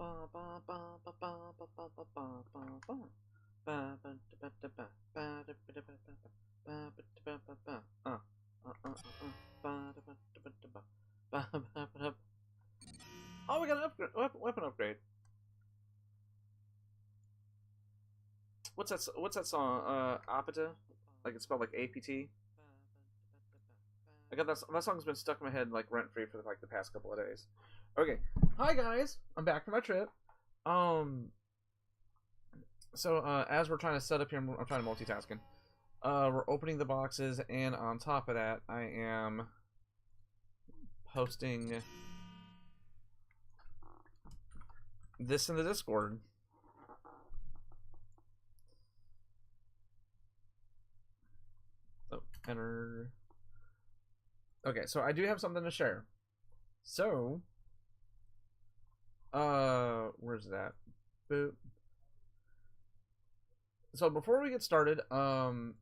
Oh, we got an upgrade, weapon upgrade. What's that song? Apata? Like it's spelled like APT? I got that song's been stuck in my head like rent free for like the past couple of days. Okay. Hi guys, I'm back from my trip. So as we're trying to set up here, I'm trying to multitasking. We're opening the boxes, and on top of that, I am posting this in the Discord. Oh, enter. Okay, so I do have something to share. So, where's that? Boop. So before we get started, and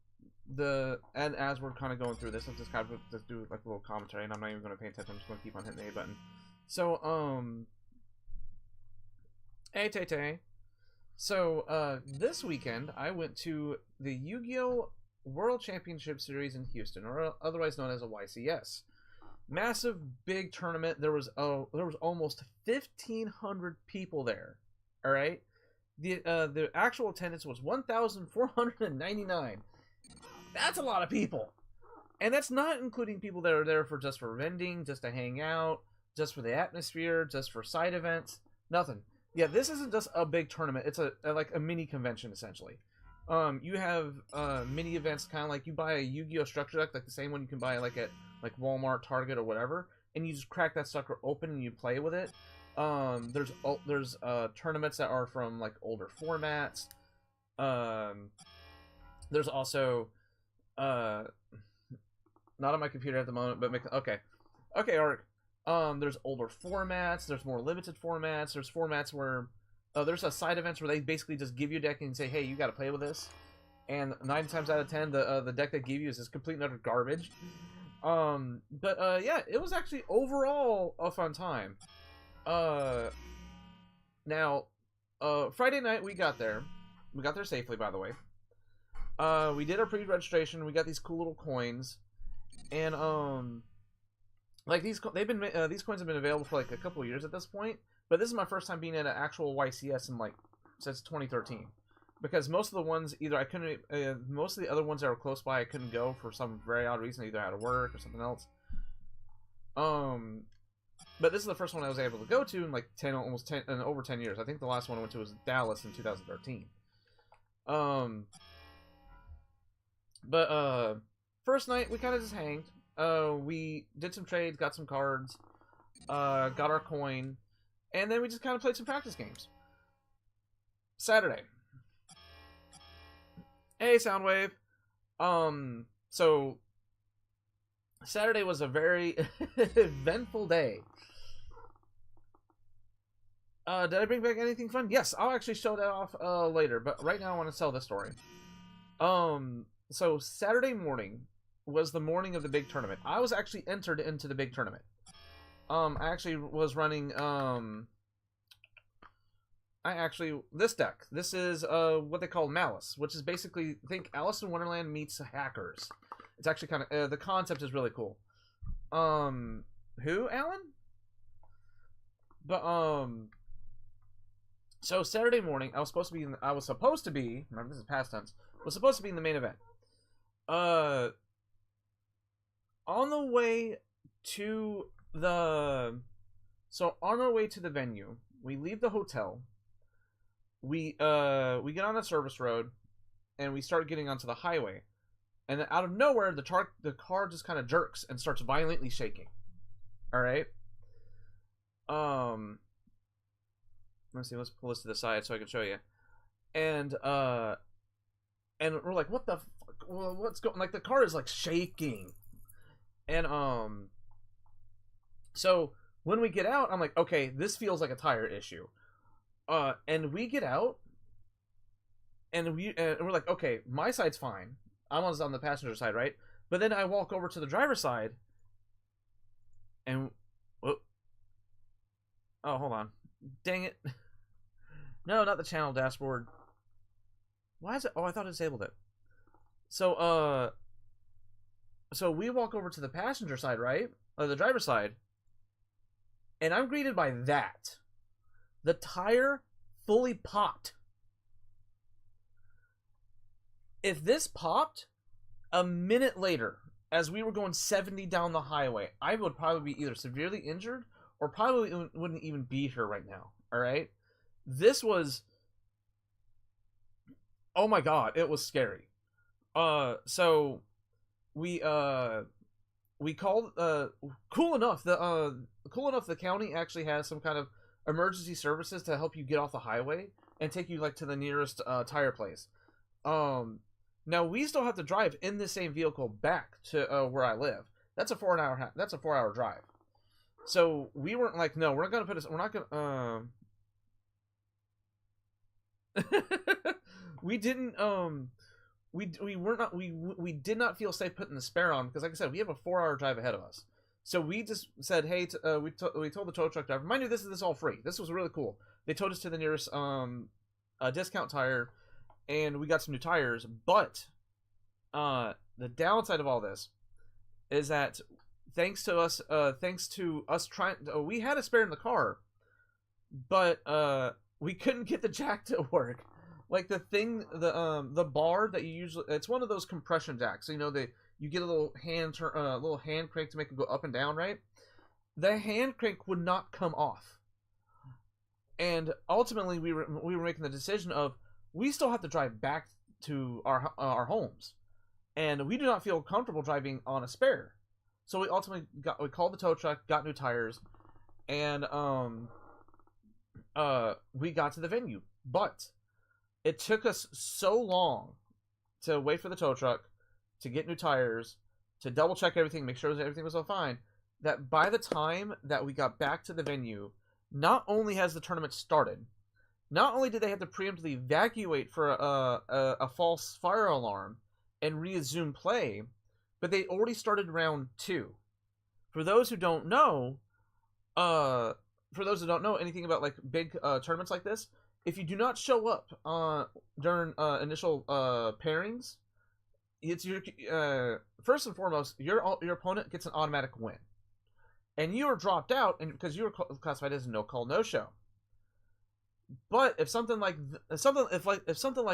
as we're kind of going through this, let's just kind of just do like a little commentary, and I'm not even going to pay attention. I'm just going to keep on hitting the A button. So, hey Tay Tay. So, this weekend I went to the Yu-Gi-Oh! World Championship Series in Houston, or otherwise known as a YCS. Massive, big tournament. There was almost 1,500 people there. All right. The actual attendance was 1,499. That's a lot of people, and that's not including people that are there for just for vending, just to hang out, just for the atmosphere, just for side events. Nothing. Yeah, this isn't just a big tournament. It's like a mini convention essentially. You have mini events, kind of like you buy a Yu-Gi-Oh structure deck, like the same one you can buy like at like Walmart, Target, or whatever, and you just crack that sucker open and you play with it. There's tournaments that are from like older formats. There's also not on my computer at the moment, but okay, Ark. There's older formats. There's more limited formats. There's formats where there's a side events where they basically just give you a deck and say, hey, you got to play with this. And 9 times out of 10, the deck they give you is just complete and utter garbage. Yeah, it was actually overall a fun time. Now, Friday night we got there. We got there safely, by the way. We did our pre-registration. We got these cool little coins, and like these coins have been available for like a couple of years at this point. But this is my first time being at an actual YCS in like since 2013, because most of the ones either I couldn't, most of the other ones that were close by I couldn't go for some very odd reason, either out of work or something else. But this is the first one I was able to go to in like over 10 years. I think the last one I went to was Dallas in 2013. First night we kind of just hanged. We did some trades, got some cards, got our coin, and then we just kind of played some practice games. Saturday. Hey, Soundwave. So Saturday was a very eventful day. Did I bring back anything fun? Yes, I'll actually show that off later, but right now I want to tell the story. So Saturday morning was the morning of the big tournament. I was actually entered into the big tournament. I actually was running this deck. This is what they call Malice, which is basically, think Alice in Wonderland meets hackers. It's actually kind of the concept is really cool. Who, Alan? But so Saturday morning, I was supposed to be. Remember, this is past tense. Was supposed to be in the main event. On the way to on our way to the venue, we leave the hotel. We get on the service road, and we start getting onto the highway, and then out of nowhere, the car just kind of jerks and starts violently shaking. All right. Let's see. Let's pull this to the side so I can show you. And we're like, what the fuck? What's going? Like the car is like shaking, and so when we get out, I'm like, okay, this feels like a tire issue. And we get out, and we're like, okay, my side's fine. I'm on the passenger side, right? But then I walk over to the driver's side, and oh, hold on, dang it! No, not the channel dashboard. Why is it? Oh, I thought I disabled it. So, so we walk over to the passenger side, right? Or the driver's side. And I'm greeted by that. The tire fully popped. If this popped a minute later, as we were going 70 down the highway, I would probably be either severely injured or probably wouldn't even be here right now. All right? This was... Oh my god, it was scary. So we called cool enough the county actually has some kind of emergency services to help you get off the highway and take you like to the nearest tire place. Now we still have to drive in the same vehicle back to where I live. That's a 4 hour drive. So we weren't like, no, we're not gonna we didn't we did not feel safe putting the spare on because, like I said, we have a 4 hour drive ahead of us. So we just said, hey, we told the tow truck driver, mind you, this is all free. This was really cool. They towed us to the nearest discount tire, and we got some new tires. But the downside of all this is that thanks to us trying, we had a spare in the car, but we couldn't get the jack to work. Like the bar that you usually, it's one of those compression jacks. So, you know, you get a little hand crank to make it go up and down, right? The hand crank would not come off, and ultimately we were making the decision of we still have to drive back to our homes, and we do not feel comfortable driving on a spare. So we ultimately called the tow truck, got new tires, and we got to the venue, but it took us so long to wait for the tow truck, to get new tires, to double check everything, make sure everything was all fine, that by the time that we got back to the venue, not only has the tournament started, not only did they have to preemptively evacuate for a false fire alarm and resume play, but they already started round 2. For those who don't know anything about like big tournaments like this, if you do not show up during initial pairings, it's your first and foremost your opponent gets an automatic win, and you are dropped out, and because you are classified as no call no show. But if something like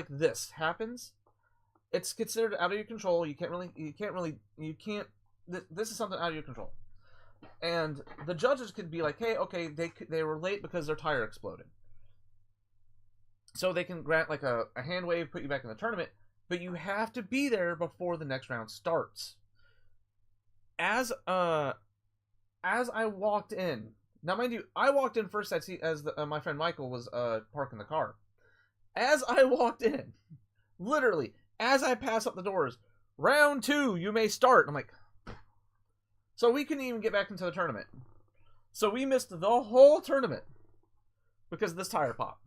this happens, it's considered out of your control. This is something out of your control, and the judges could be like, hey, okay, they were late because their tire exploded. So they can grant like a hand wave, put you back in the tournament, but you have to be there before the next round starts. As I walked in, now mind you, I walked in first as my friend Michael was parking the car. As I walked in, literally, as I pass up the doors, round 2, you may start. I'm like, so we couldn't even get back into the tournament. So we missed the whole tournament because of this tire pop.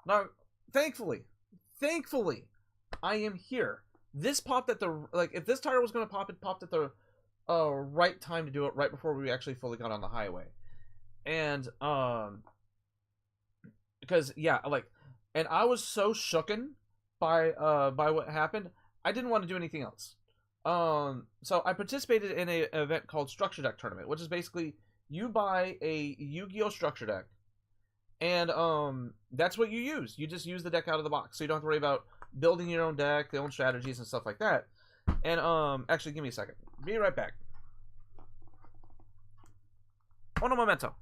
Now, thankfully, I am here. This popped at the, like, if this tire was going to pop, it popped at the right time to do it, right before we actually fully got on the highway. And, because, yeah, like, and I was so shooken by what happened, I didn't want to do anything else. So I participated in an event called Structure Deck Tournament, which is basically, you buy a Yu-Gi-Oh! Structure Deck, and that's what you use. You just use the deck out of the box, so you don't have to worry about building your own deck, your own strategies, and stuff like that. And actually, give me a second. Be right back. Un momento.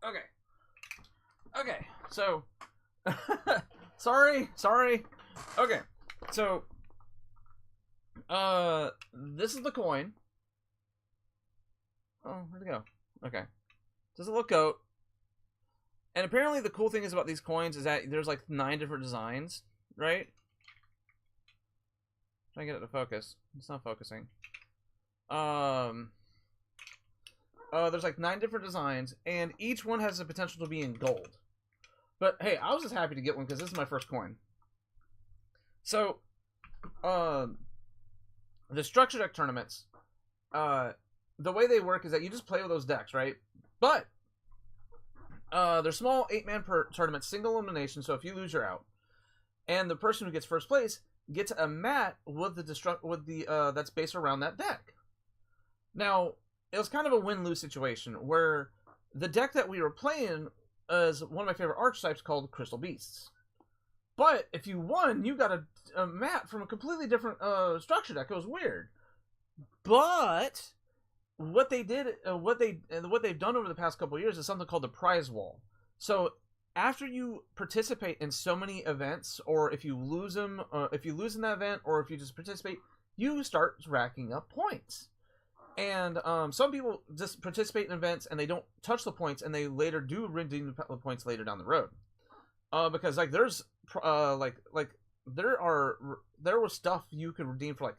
Okay. Okay. So, sorry. Okay. So, this is the coin. Oh, where'd it go? Okay. This is a little coat. And apparently the cool thing is about these coins is that there's like 9 different designs, right? Try to get it to focus. It's not focusing. There's like 9 different designs, and each one has the potential to be in gold. But hey, I was just happy to get one because this is my first coin. So, the structure deck tournaments, the way they work is that you just play with those decks, right? But they're small 8-man per tournament, single elimination. So if you lose, you're out. And the person who gets first place gets a mat with the that's based around that deck. Now, it was kind of a win-lose situation where the deck that we were playing is one of my favorite archetypes called Crystal Beasts. But if you won, you got a mat from a completely different structure deck. It was weird. But what they did, what they've done over the past couple of years is something called the prize wall. So after you participate in so many events, or if you lose them, if you lose in that event, or if you just participate, you start racking up points. And some people just participate in events and they don't touch the points, and they later do redeem the points later down the road. Because like there's there was stuff you could redeem for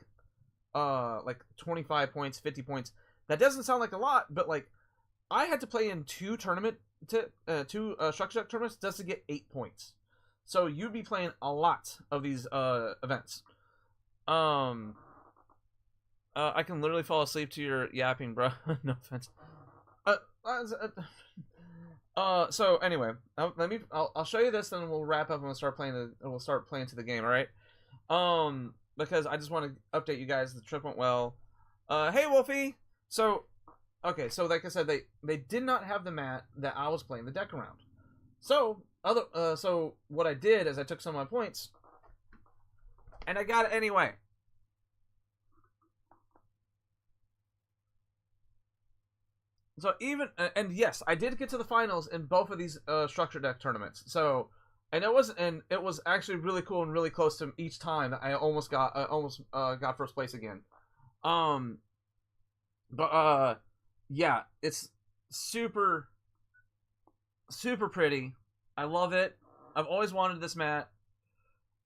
like 25 points, 50 points. That doesn't sound like a lot, but like I had to play in 2 structure deck tournaments just to get 8 points. So you'd be playing a lot of these events. I can literally fall asleep to your yapping, bro. No offense. So anyway, I'll show you this, then we'll wrap up and we'll start playing to the game. All right. Because I just want to update you guys. The trip went well. Hey Wolfie. So, okay. So like I said, they did not have the mat that I was playing the deck around. So so what I did is I took some of my points, and I got it anyway. So even, and yes, I did get to the finals in both of these structure deck tournaments. So, and it was actually really cool and really close to each time that I almost got first place again. Yeah, it's super pretty. I love it. I've always wanted this mat.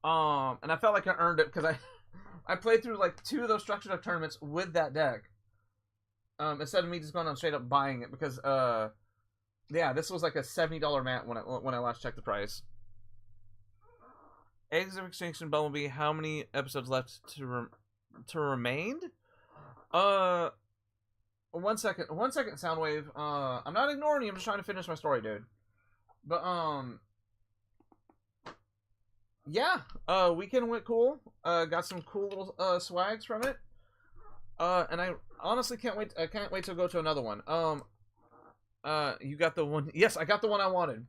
And I felt like I earned it because I played through like 2 of those structure deck tournaments with that deck. Instead of me just going on straight up buying it, because yeah, this was like a $70 mat when I last checked the price. Eggs of Extinction Bumblebee. How many episodes left to remain? 1 second, Soundwave. I'm not ignoring you. I'm just trying to finish my story, dude. But yeah. Weekend went cool. Got some cool little swags from it. And I honestly can't wait. I can't wait to go to another one. You got the one. Yes, I got the one I wanted.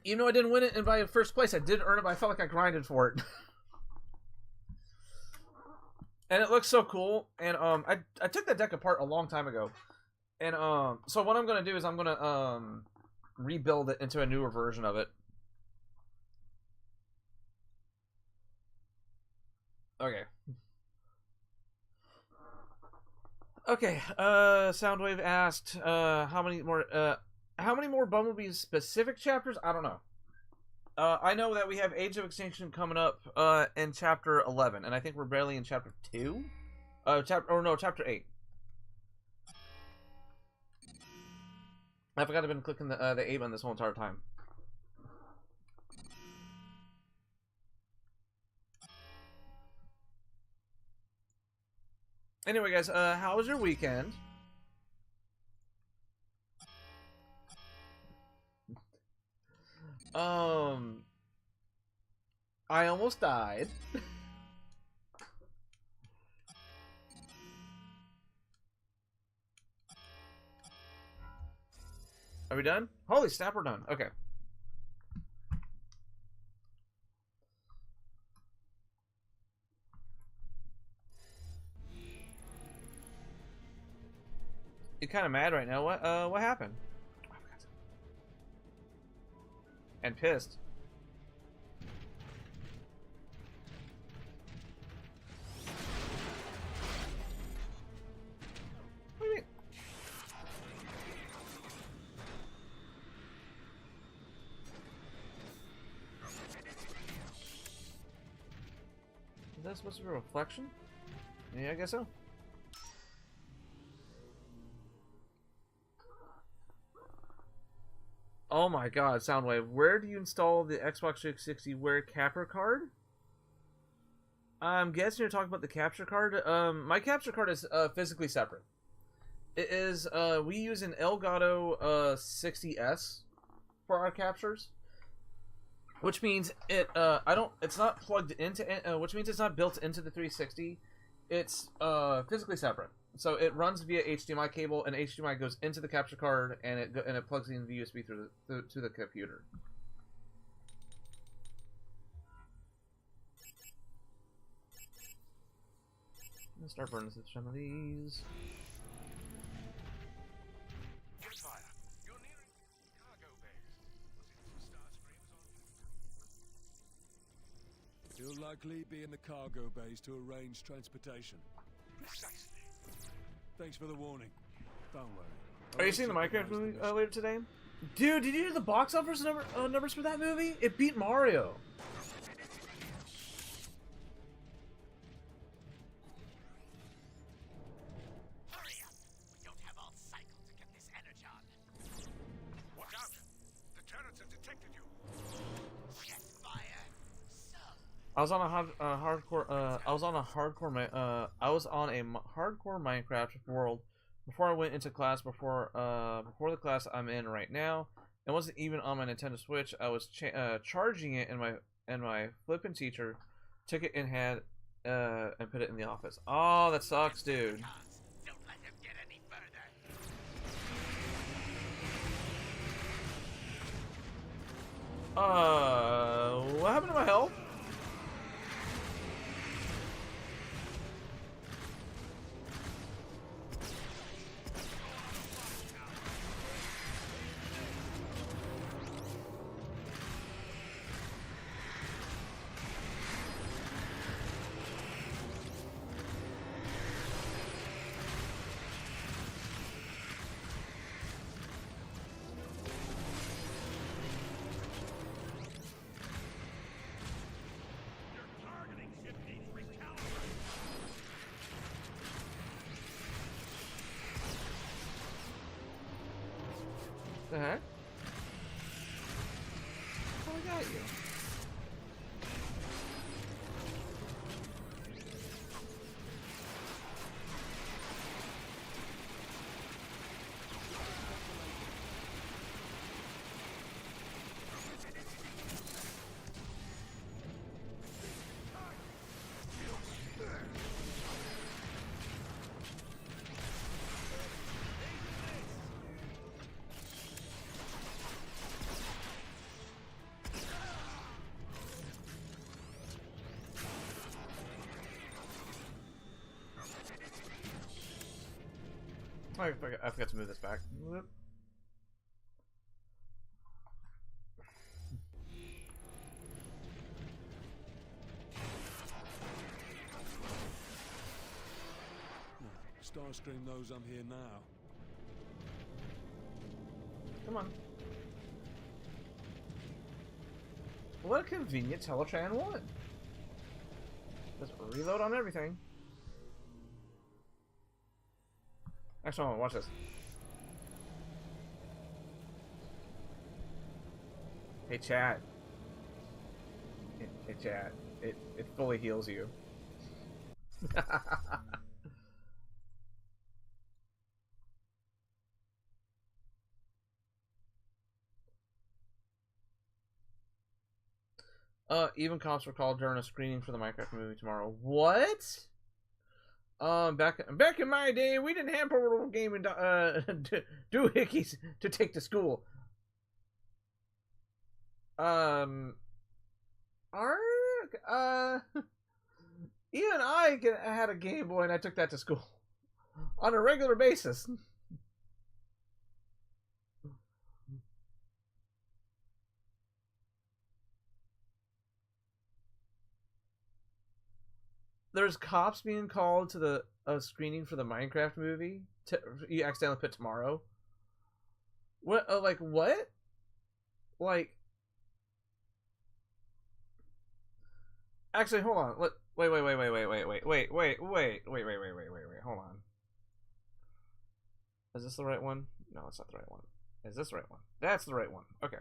Even though I didn't win it and by first place, I did earn it, but I felt like I grinded for it. And it looks so cool. And I took that deck apart a long time ago. And so what I'm gonna do is I'm gonna rebuild it into a newer version of it. Okay. Okay. Soundwave asked, how many more Bumblebee specific chapters? I don't know. I know that we have Age of Extinction coming up in chapter 11, and I think we're barely in chapter 2. Chapter 8. I forgot I've been clicking the 8 on this whole entire time. Anyway, guys, how was your weekend? I almost died. Are we done? Holy snap, we're done. Okay. You're kind of mad right now. What happened? And pissed. What do you mean? Is that supposed to be a reflection? Yeah, I guess so. Oh my god, Soundwave, where do you install the Xbox 360 Wear capture card? I'm guessing you're talking about the capture card. My capture card is physically separate. It is, we use an Elgato 60S for our captures. Which means it's not plugged into, which means it's not built into the 360. It's physically separate. So it runs via HDMI cable, and HDMI goes into the capture card, and it plugs in the USB to the computer. I'm gonna start burning some of these. You'll likely be in the cargo bays to arrange transportation. Precisely. Thanks for the warning. Don't worry. Are you seeing the Minecraft movie later today? Dude, did you hear the box office numbers for that movie? It beat Mario. Hurry up! We don't have all cycle to get this energon. Watch out! The turrets have detected you. Jet fire. So. I was on a hardcore Minecraft world before I went into class before the class I'm in right now. It wasn't even on my Nintendo Switch. I was charging it, and my flippin' teacher took it and had and put it in the office. Oh, that sucks, dude. Don't let him get any further. What happened to my health? The heck? Oh, I got you. I forgot to move this back. Whoop. Starscream knows I'm here now. Come on. What a convenient Teletran 1. Just reload on everything. Actually, watch this. Hey, chat. Hey, chat. It fully heals you. Even cops were called during a screening for the Minecraft movie tomorrow. What? Back in my day, we didn't have portable gaming doohickeys to take to school. Even I had a Game Boy and I took that to school on a regular basis. there's cops being called to the screening for the Minecraft movie. You accidentally put tomorrow. What? Like what? Like, actually, hold on. Wait. Hold on. Is this the right one? No, it's not the right one. Is this the right one? That's the right one. Okay.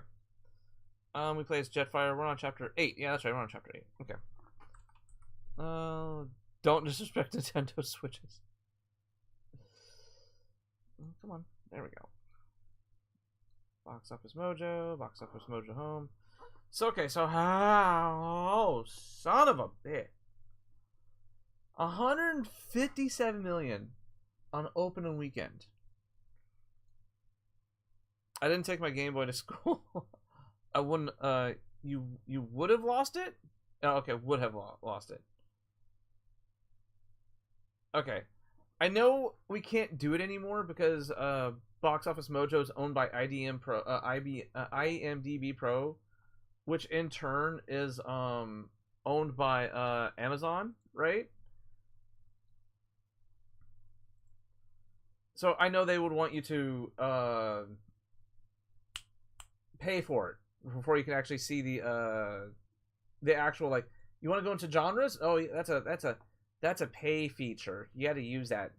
We play as Jetfire. We're on chapter 8. Yeah, that's right. We're on chapter 8. Okay. Don't disrespect Nintendo Switches. Come on. There we go. Box Office Mojo. Box Office Mojo Home. So, okay. So, how? Oh, son of a bitch. 157 million on opening weekend. I didn't take my Game Boy to school. I wouldn't. You would have lost it. Oh, okay, would have lost it. Okay, I know we can't do it anymore because Box Office Mojo is owned by IMDb Pro, which in turn is owned by Amazon, right? So I know they would want you to pay for it before you can actually see the actual, like, you want to go into genres? Oh, that's a pay feature. You got to use that.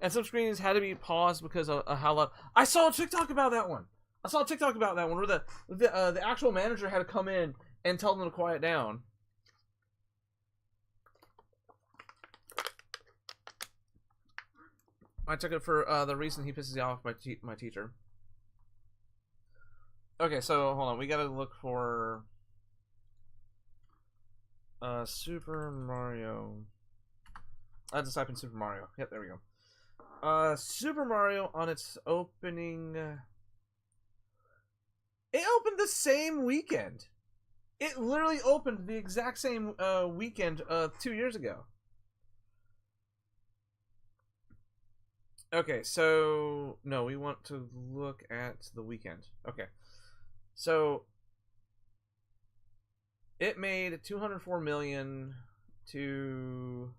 And some screenings had to be paused because of how loud. I saw a TikTok about that one. Where the actual manager had to come in and tell them to quiet down. I took it for the reason he pisses off my teacher. Okay, so hold on. We gotta look for Super Mario. I just type in Super Mario. Yep, there we go. Super Mario on its opening. It opened the same weekend. It literally opened the exact same weekend 2 years ago. Okay, so no, we want to look at the weekend. Okay, so it made 204 million to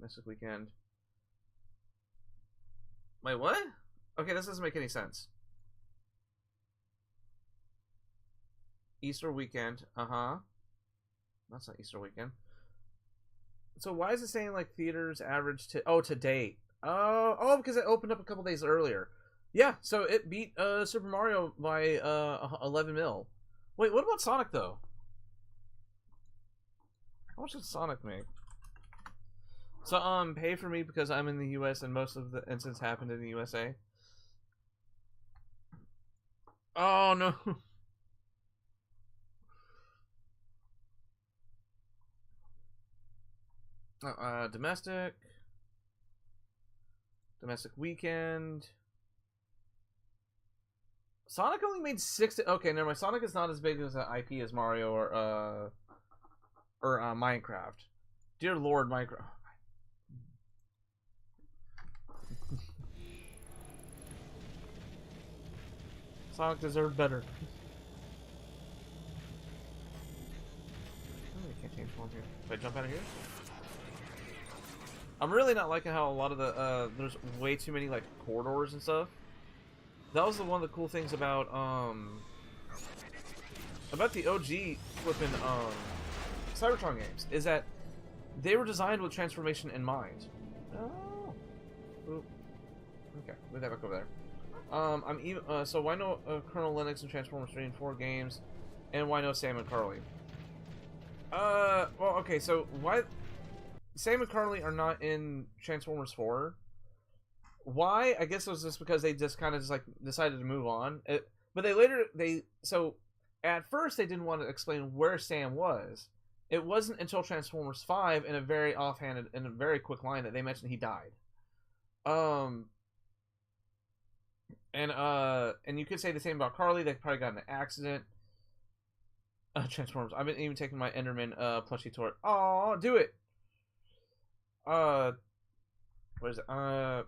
Mystic Weekend. Wait, what? Okay, this doesn't make any sense. Easter weekend, That's not Easter weekend. So why is it saying like theaters average to date? Oh, because it opened up a couple days earlier. Yeah, so it beat Super Mario by 11 mil. Wait, what about Sonic though? How much did Sonic make? So pay for me because I'm in the US and most of the incidents happened in the USA. Oh no. Domestic weekend. Sonic only made 6. Okay, never mind. Sonic is not as big as an IP as Mario or Minecraft. Dear Lord, Minecraft. Sonic deserved better. Oh, I can't change form here. Wait, jump out of here? I'm really not liking how a lot of the there's way too many like corridors and stuff. That was one of the cool things about the OG flipping Cybertron games is that they were designed with transformation in mind. Oh, ooh. Okay, move that back over there. I'm even so why no Colonel Linux and Transformers 3 and 4 games, and why no Sam and Carly? Well, okay, so why Sam and Carly are not in Transformers 4? Why? I guess it was just because they just kind of just like decided to move on. But so at first they didn't want to explain where Sam was. It wasn't until Transformers 5 in a very offhanded and a very quick line that they mentioned he died. And you could say the same about Carly. They probably got in an accident. Transformers. I've been even taking my Enderman plushie tour. Oh, do it. what is it? Why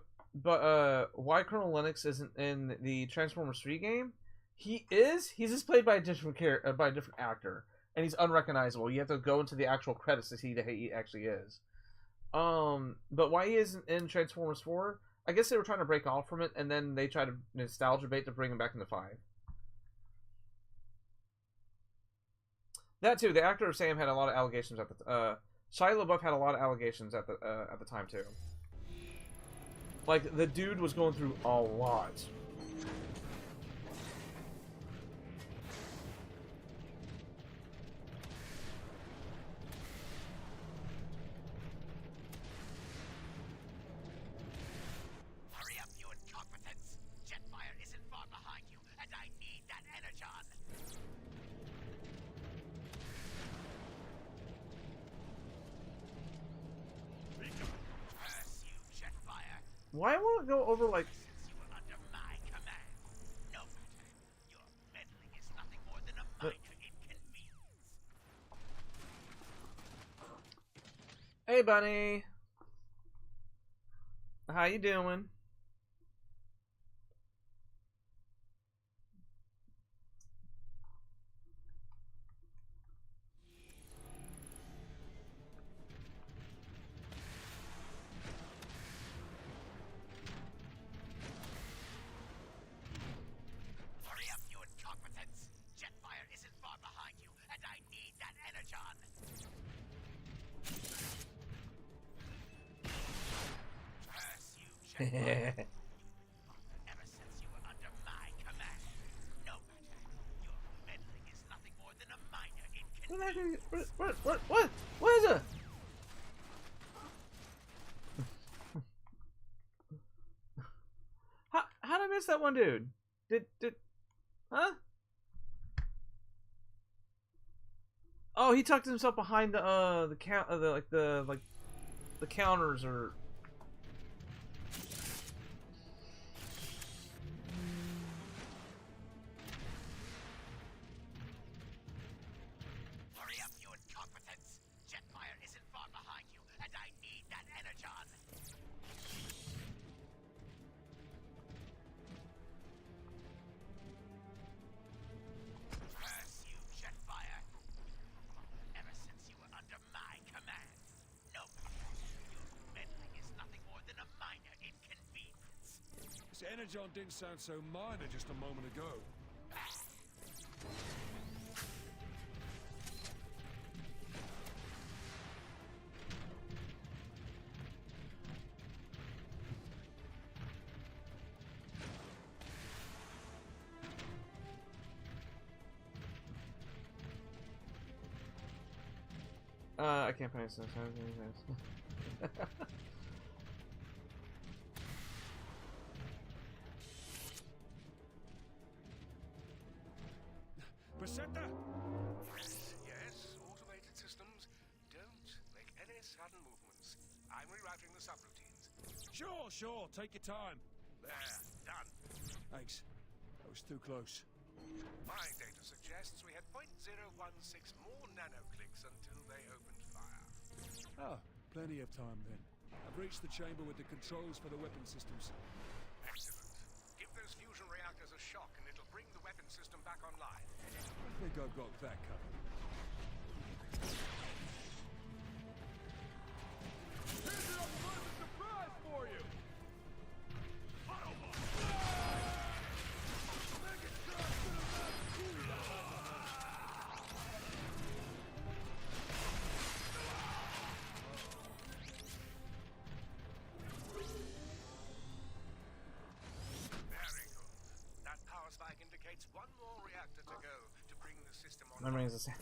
Colonel Lennox isn't in the Transformers 3 game? He is. He's just played by a different by a different actor, and he's unrecognizable. You have to go into the actual credits to see that he actually is. But why he isn't in Transformers 4? I guess they were trying to break off from it, and then they tried to nostalgia bait to bring him back into 5. That too. The actor of Sam had a lot of allegations at the. Shia LaBeouf had a lot of allegations at the time too. Like the dude was going through a lot. Hurry up, you incompetents! Jetfire isn't far behind you, and I need that energon. Curse you, Jetfire! Why won't it go over like? Since you were under my command, no matter. Your meddling is nothing more than a minor inconvenience. Hey, bunny. How you doing? Hurry up, you incompetents! Jetfire isn't far behind you, and I need that energon. Curse you, Jetfire! Ever since you were under my command, no matter. Your meddling is nothing more than a minor inconvenience. What is it? How did I miss that one, dude? Huh? Oh, he tucked himself behind the counters or. Hurry up, you incompetents! Jetfire isn't far behind you, and I need that energon. Curse you, Jetfire! Ever since you were under my command, no matter. Your meddling is nothing more than a minor inconvenience. This energon didn't sound so minor just a moment ago. I can't find this. Perceptor? Yes, automated systems don't make any sudden movements. I'm rerouting the subroutines. Sure. Take your time. There, done. Thanks. That was too close. My data suggests we had 0.016 more nanoclicks until they opened fire. Ah, plenty of time then. I've reached the chamber with the controls for the weapon systems. Excellent. Give those fusion reactors a shock and it'll bring the weapon system back online. I think I've got that covered. Here's an unpleasant surprise for you! Very good. That power spike indicates one more reactor to go to bring the system That online. rings the same.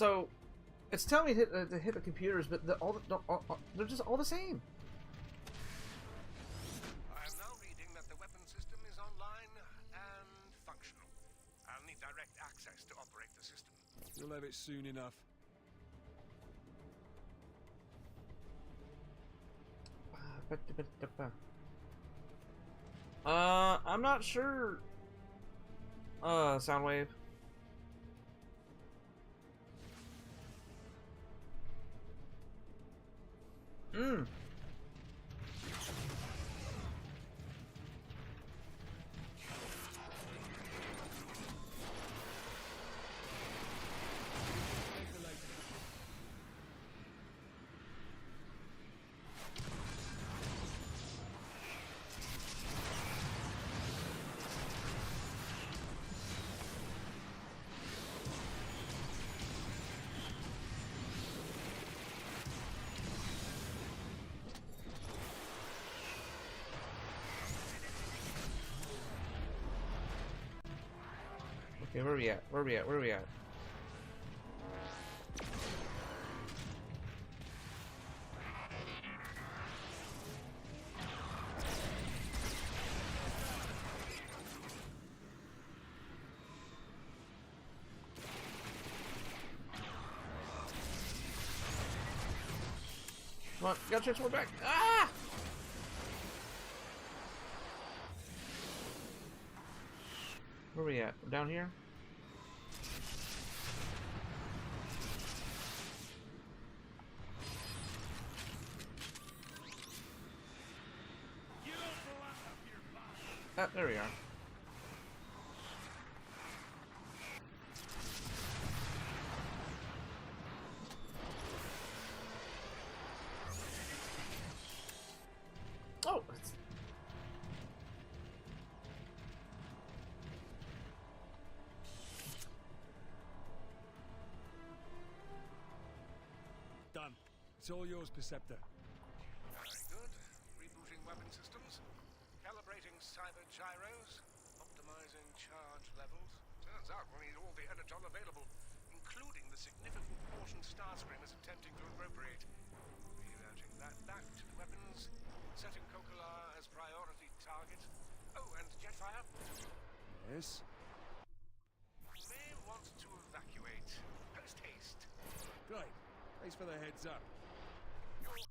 So, it's telling me to hit the computers, but they're just all the same. I am now reading that the weapon system is online and functional. I'll need direct access to operate the system. You'll have it soon enough. I'm not sure. Soundwave. Hmm. Okay, where are we at? Where are we at? Where are we at? Come on, gotta transform back. Ah! Where are we at? We're down here? Ah, there we are. Oh, it's... Done. It's all yours, Perceptor. Very good. Rebooting weapon systems, calibrating cyber gyros, optimizing charge levels. Turns out we'll need all the energon available, including the significant portion Starscream is attempting to appropriate. Rerouting that back to the weapons, setting Kokolar as priority target. Oh, and Jetfire. Yes? You may want to evacuate. Post haste. Great. Thanks for the heads up.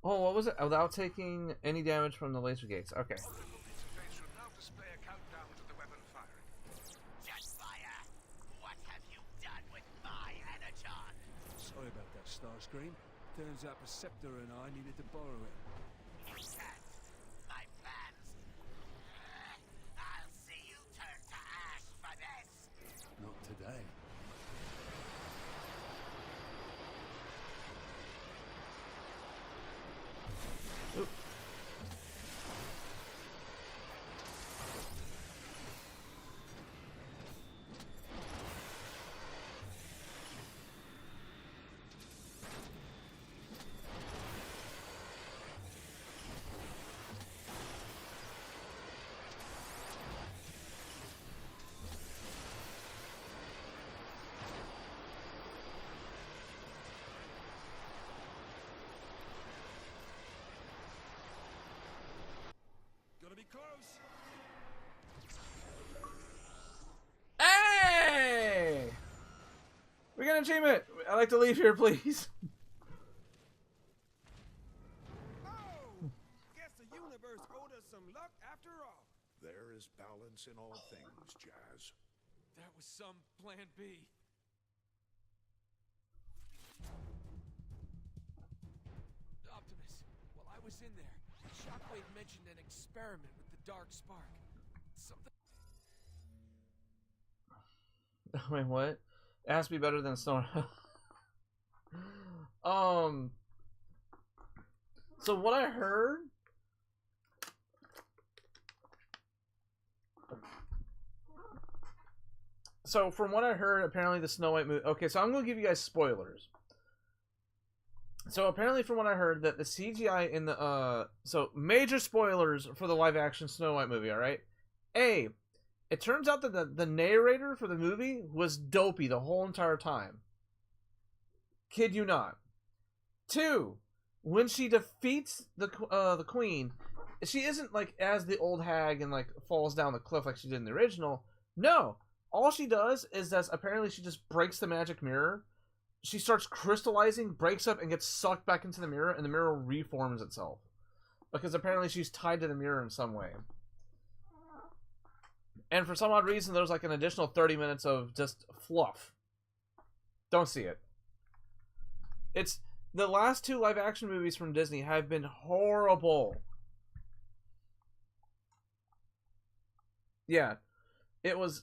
Oh, what was it? Without taking any damage from the laser gates. Okay. Optical interface should now display a countdown to the weapon firing. Jetfire, what have you done with my energon? Sorry about that, Starscream. Turns out Perceptor and I needed to borrow it. You can't. My plans. I'll see you turn to ash for this. Not today. Oop. Gotta be close. Hey! We got an achievement! I'd like to leave here, please. Oh! Guess the universe owed us some luck after all. There is balance in all things, Jazz. That was some plan B. Optimus, while I was in there, Shockwave mentioned an experiment with the dark spark. Something. Wait, what? It has to be better than Snow. So what I heard. So from what I heard, apparently the Snow White movie. Okay, so I'm gonna give you guys spoilers. So apparently, from what I heard, that the CGI in the so major spoilers for the live action Snow White movie. All right, it turns out that the narrator for the movie was dopey the whole entire time. Kid you not. 2, when she defeats the queen, she isn't like as the old hag and like falls down the cliff like she did in the original. No, all she does is that apparently she just breaks the magic mirror. She starts crystallizing, breaks up, and gets sucked back into the mirror, and the mirror reforms itself. Because apparently she's tied to the mirror in some way. And for some odd reason, there's like an additional 30 minutes of just fluff. Don't see it. It's the last 2 live action movies from Disney have been horrible. Yeah, it was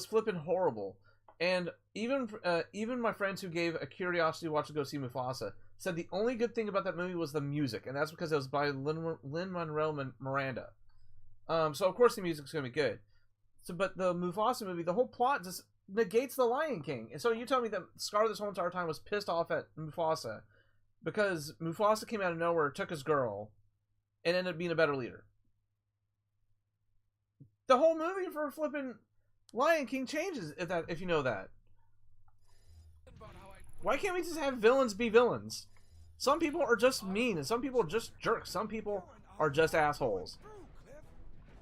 flipping horrible. And even my friends who gave a curiosity watch to go see Mufasa said the only good thing about that movie was the music, and that's because it was by Lin-Manuel Miranda. So of course the music's gonna be good. So, but the Mufasa movie, the whole plot just negates the Lion King. And so you tell me that Scar this whole entire time was pissed off at Mufasa because Mufasa came out of nowhere, took his girl, and ended up being a better leader. The whole movie for flipping Lion King changes if you know that. Why can't we just have villains be villains? Some people are just mean, and some people are just jerks. Some people are just assholes.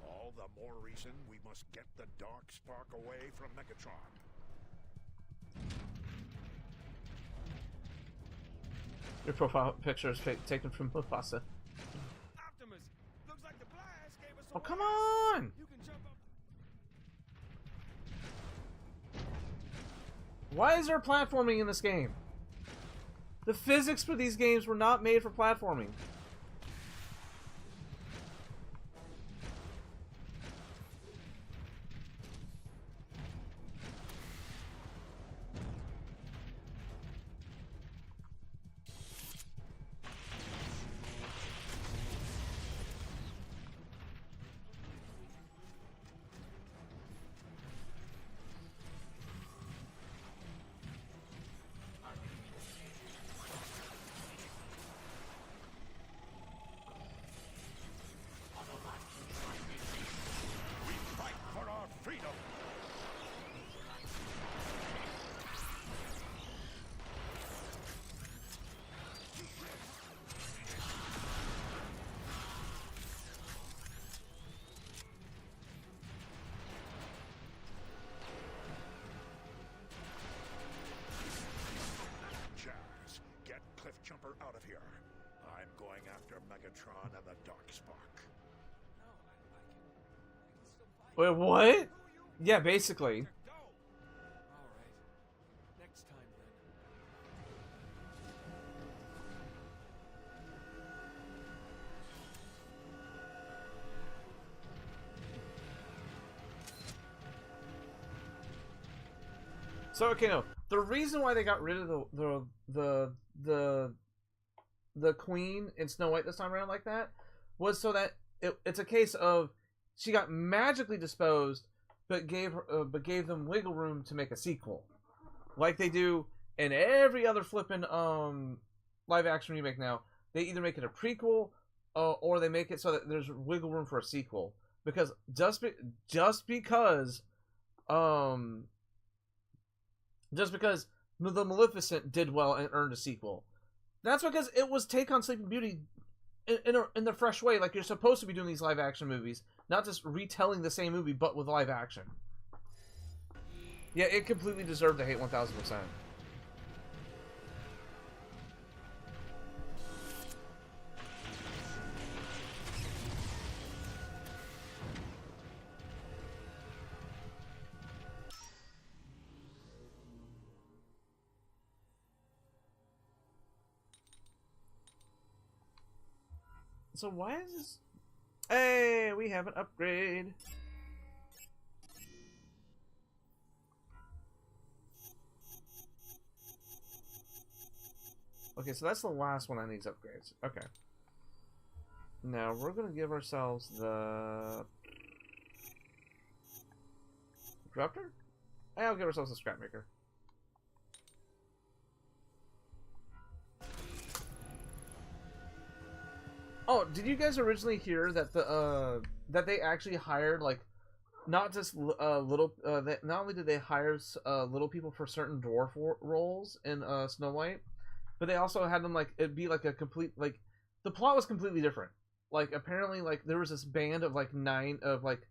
All the more reason we must get the Dark Spark away from Megatron. Your profile picture is taken from Mufasa. Optimus, looks like the blast gave us Oh, come on! You can jump up. Why is there platforming in this game? The physics for these games were not made for platforming. Fight for our freedom! Jazz, get Cliffjumper out of here. I'm going after Megatron and the Dark Spark. Wait, what? Yeah, basically. Alright. Next time then. So okay, no. The reason why they got rid of the queen in Snow White this time around like that was so that it's a case of she got magically disposed, but gave them wiggle room to make a sequel, like they do in every other flippin' live action remake now. They either make it a prequel or they make it so that there's wiggle room for a sequel, because just because the Maleficent did well and earned a sequel. That's because it was take on Sleeping Beauty in the fresh way, like you're supposed to be doing these live action movies, not just retelling the same movie but with live action. Yeah, it completely deserved to hate 1000%. So why is this? Hey, we have an upgrade. Okay, so that's the last one on these upgrades. Okay. Now we're gonna give ourselves the Disruptor? I'll give ourselves a Scrapmaker. Oh, did you guys originally hear that that they actually hired like not just not only did they hire little people for certain dwarf roles in Snow White, but they also had them like it'd be like a complete like the plot was completely different. Like apparently like there was this band of like 9 of like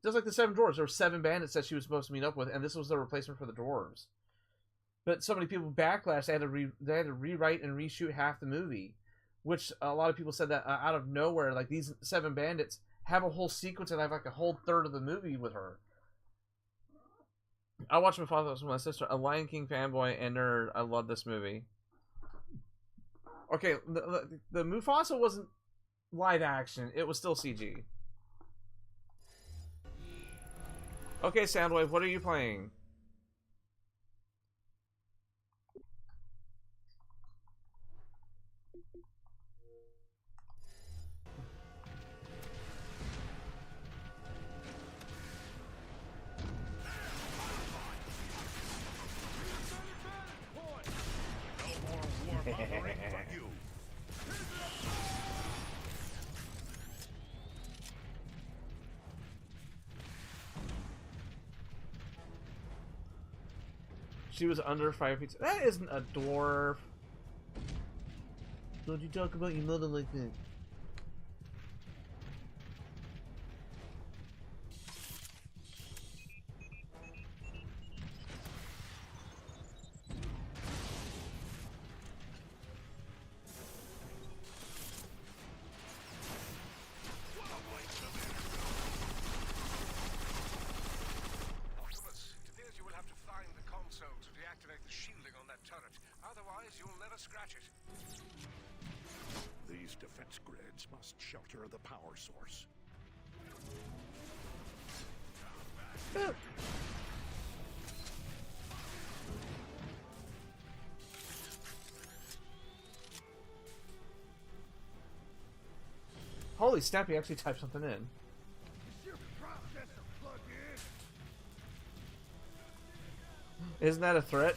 just like the 7 dwarves. There were 7 bandits that she was supposed to meet up with, and this was the replacement for the dwarves. But so many people backlash. They had to rewrite and reshoot half the movie, which a lot of people said that out of nowhere, like these 7 bandits have a whole sequence and have like a whole third of the movie with her. I watched Mufasa with my sister, a Lion King fanboy and nerd. I love this movie. Okay, the Mufasa wasn't live action; it was still CG. Okay, Soundwave, what are you playing? She was under 5 feet. That isn't a dwarf. Don't you talk about your mother like that. Otherwise, you'll never scratch it. These defense grids must shelter the power source. Holy snap, he actually typed something in. Isn't that a threat?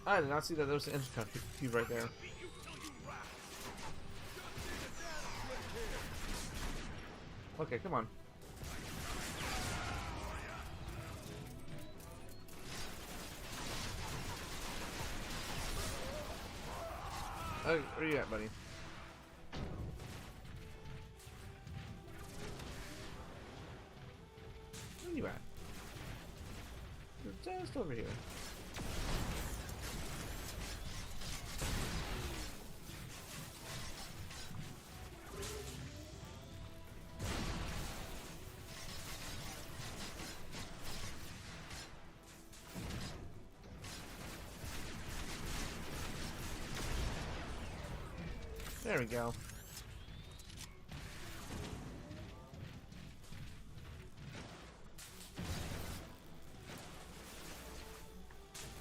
I did not see that there was an intercom cube right there. Okay, come on. Oh, where you at, buddy? Where you at? You're just over here. There we go.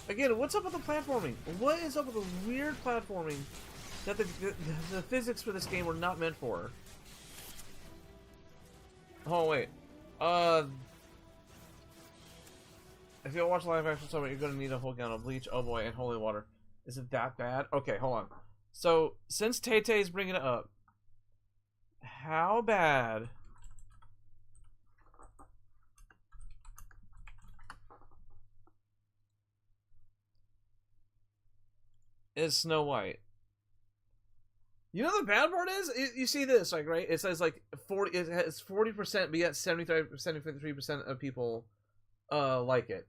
Again, what's up with the platforming? What is up with the weird platforming that the physics for this game were not meant for? Oh wait, if you watch live action summit, you're gonna need a whole gallon of bleach. Oh boy, and holy water. Is it that bad? Okay, hold on. So, since Tay-Tay is bringing it up, how bad is Snow White? You know the bad part is? You see this, like, right? It says, like, 40, it has 40%, but yet 73% of people, like it.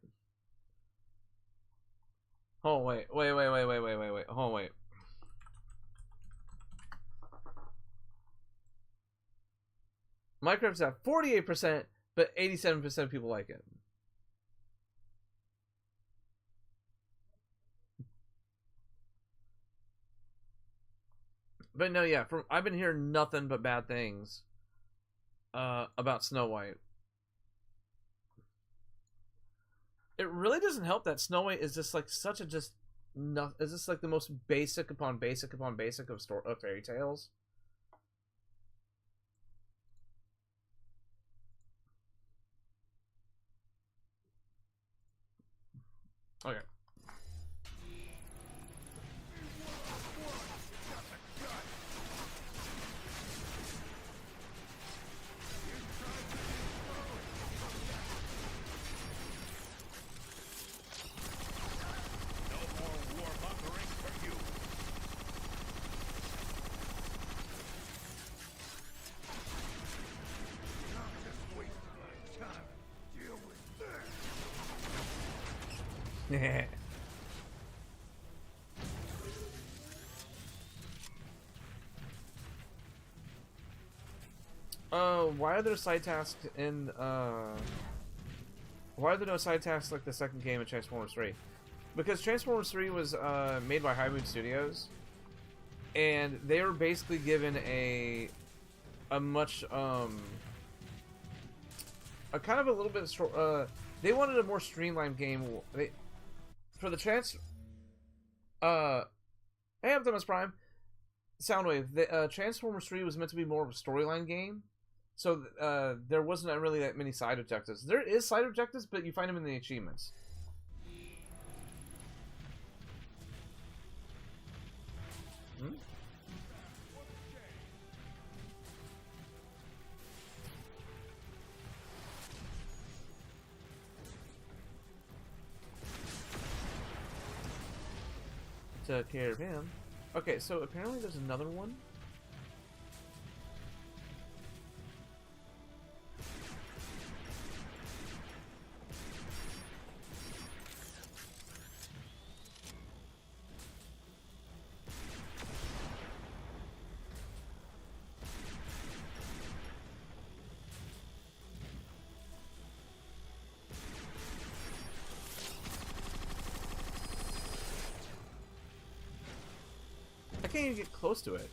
Oh, wait. Oh, wait. Minecraft's at 48%, but 87% of people like it. But no, yeah, I've been hearing nothing but bad things about Snow White. It really doesn't help that Snow White is just like such a is just like the most basic upon basic upon basic of fairy tales. Okay. No more warmongering for you. I'm just wasting my time. Deal with that. Why are there side tasks in, why are there no side tasks like the second game in Transformers 3? Because Transformers 3 was, made by High Moon Studios, and they were basically given a much, a kind of a little bit, they wanted a more streamlined game. For the hey, Optimus Prime, Soundwave, the, Transformers 3 was meant to be more of a storyline game. So, there wasn't really that many side objectives. There is side objectives, but you find them in the achievements. Hmm? Took care of him. Okay, so apparently there's another one. I can't even get close to it.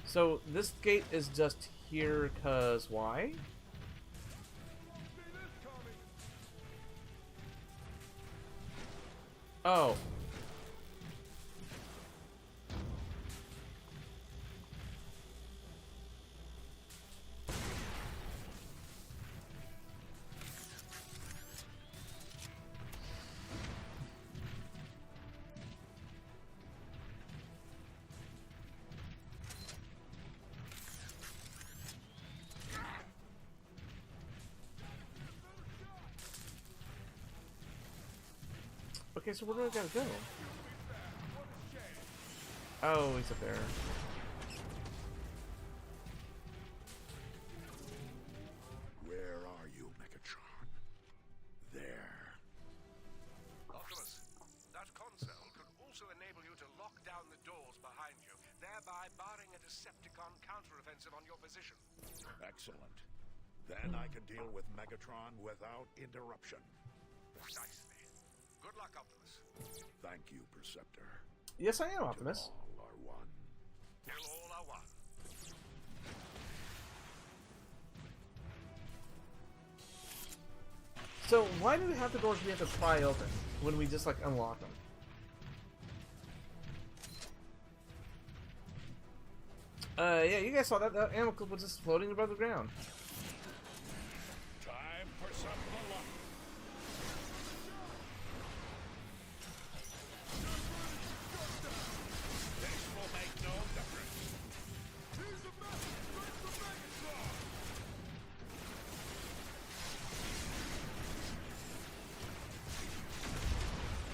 So this gate is just here cause why? Oh. Okay, so where do I gotta go? Oh, he's up there. Where are you, Megatron? There. Optimus, that console could also enable you to lock down the doors behind you, thereby barring a Decepticon counteroffensive on your position. Excellent. Then I can deal with Megatron without interruption. Precisely. Good luck, Optimus. Thank you, Perceptor. Yes, I am Optimus. All are one. Till all are one. So why do we have the doors we have to pry open when we just like unlock them? Yeah, you guys saw that. That animal clip was just floating above the ground. Time for some luck. This will make no difference.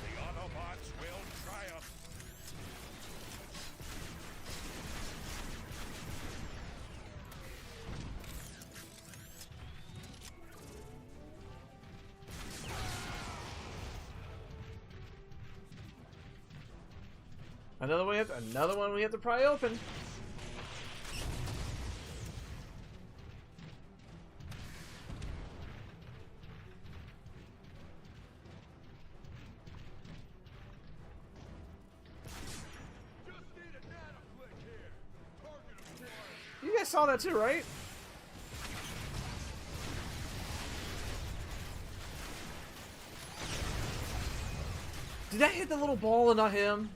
The Autobots will triumph. Another one we have to pry open. You guys saw that too, right? Did that hit the little ball and not him?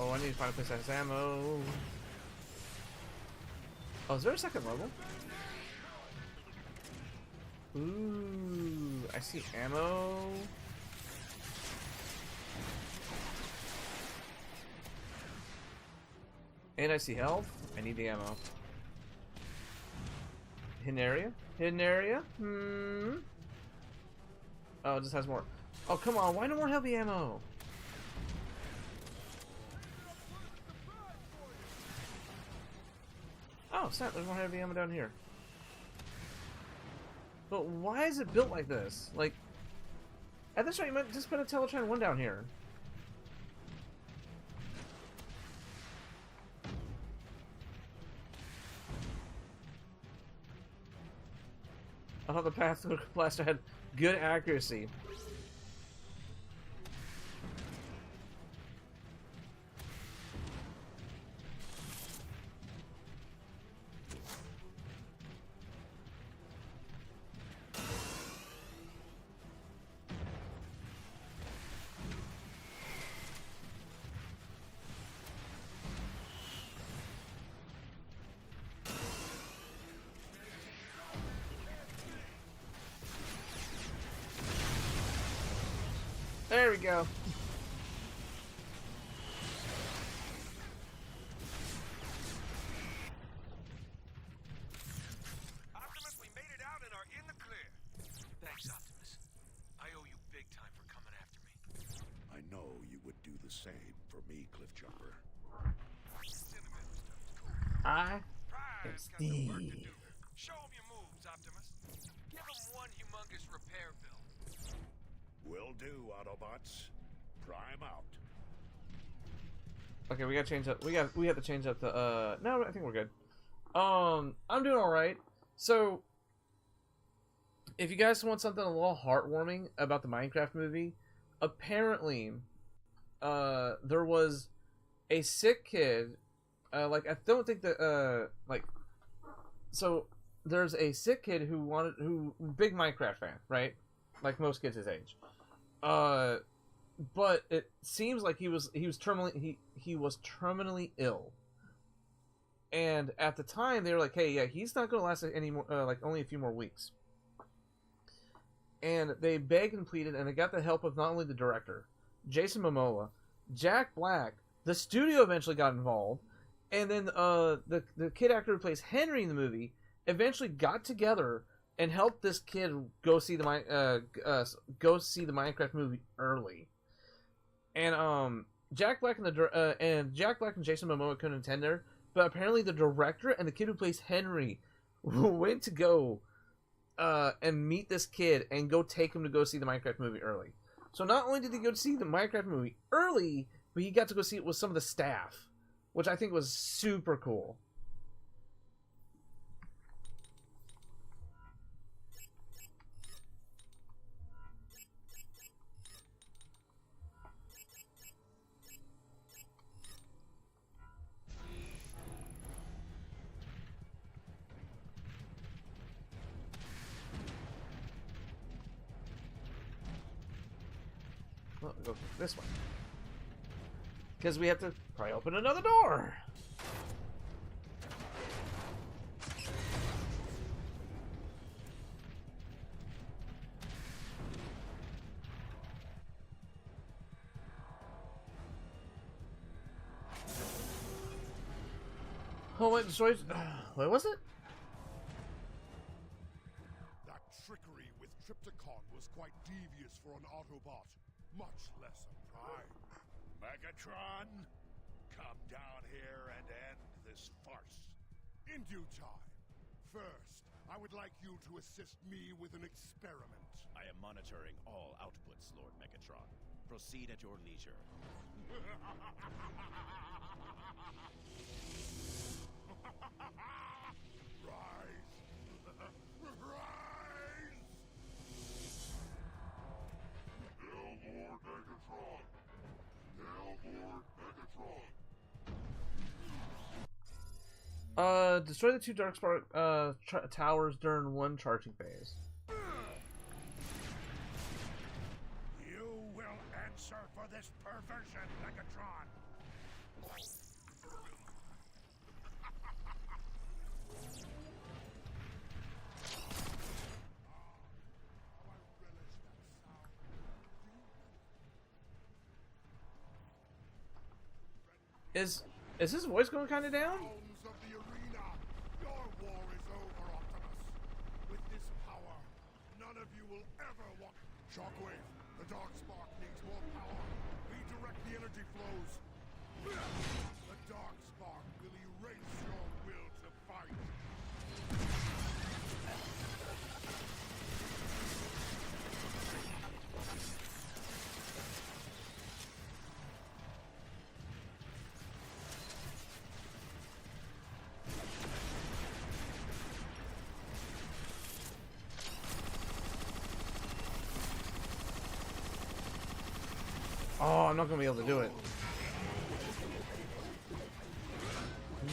Oh, I need to find a place that has ammo. Oh, is there a second level? Ooh, I see ammo. And I see health. I need the ammo. Hidden area? Hidden area? Hmm. Oh, it just has more. Oh, come on. Why no more heavy ammo? Oh, snap. There's more heavy ammo down here. But why is it built like this? Like, at this rate, you might just put a Teletran 1 down here. I thought the path to the blaster had good accuracy. There we go. Optimus, we made it out and are in the clear. Thanks, Optimus. I owe you big time for coming after me. I know you would do the same for me, Cliffjumper. Sentimental stuff's cool. I am Pride's got some work to Steve. do. Show him your moves, Optimus. Give him one humongous repair bill. Will do, Autobots. Prime out. Okay, we gotta change up. We have to change up the. No, I think we're good. I'm doing all right. So, if you guys want something a little heartwarming about the Minecraft movie, apparently, there was a sick kid. Like I don't think that like. So there's a sick kid who big Minecraft fan, right? Like most kids his age. But it seems like he was terminally ill. And at the time they were like, "Hey, yeah, he's not going to last any more, like only a few more weeks." And they begged and pleaded, and they got the help of not only the director, Jason Momoa, Jack Black. The studio eventually got involved, and then the kid actor who plays Henry in the movie eventually got together and helped this kid go see the Minecraft movie early. And Jack Black and Jason Momoa couldn't attend there, but apparently the director and the kid who plays Henry went to go and meet this kid and go take him to go see the Minecraft movie early. So not only did he go see the Minecraft movie early, but he got to go see it with some of the staff, which I think was super cool. Well, go this way. Because we have to probably open another door. Oh, wait, destroyed. What was it? That trickery with Trypticon was quite devious for an Autobot, much less a Prime. Megatron, come down here and end this farce. In due time. First, I would like you to assist me with an experiment. I am monitoring all outputs, Lord Megatron. Proceed at your leisure. Rise! Rise! Hail Lord Megatron! Hail Lord Megatron! Destroy the two Darkspark towers during one charging phase. You will answer for this perversion, Megatron! Is his voice going kind of down? Hounds of the arena, your war is over, Optimus. With this power, none of you will ever walk. Shockwave, the dark spark needs more power. Redirect the energy flows. The dark spark will erase your will to fight. Oh, I'm not gonna be able to do it.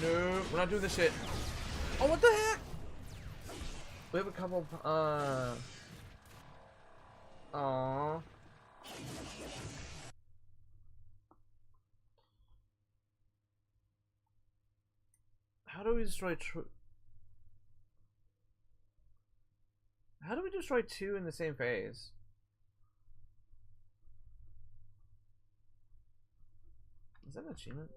No, we're not doing this shit. Oh, what the heck? We have a couple, Aww. How do we destroy How do we destroy two in the same phase? Is that an achievement?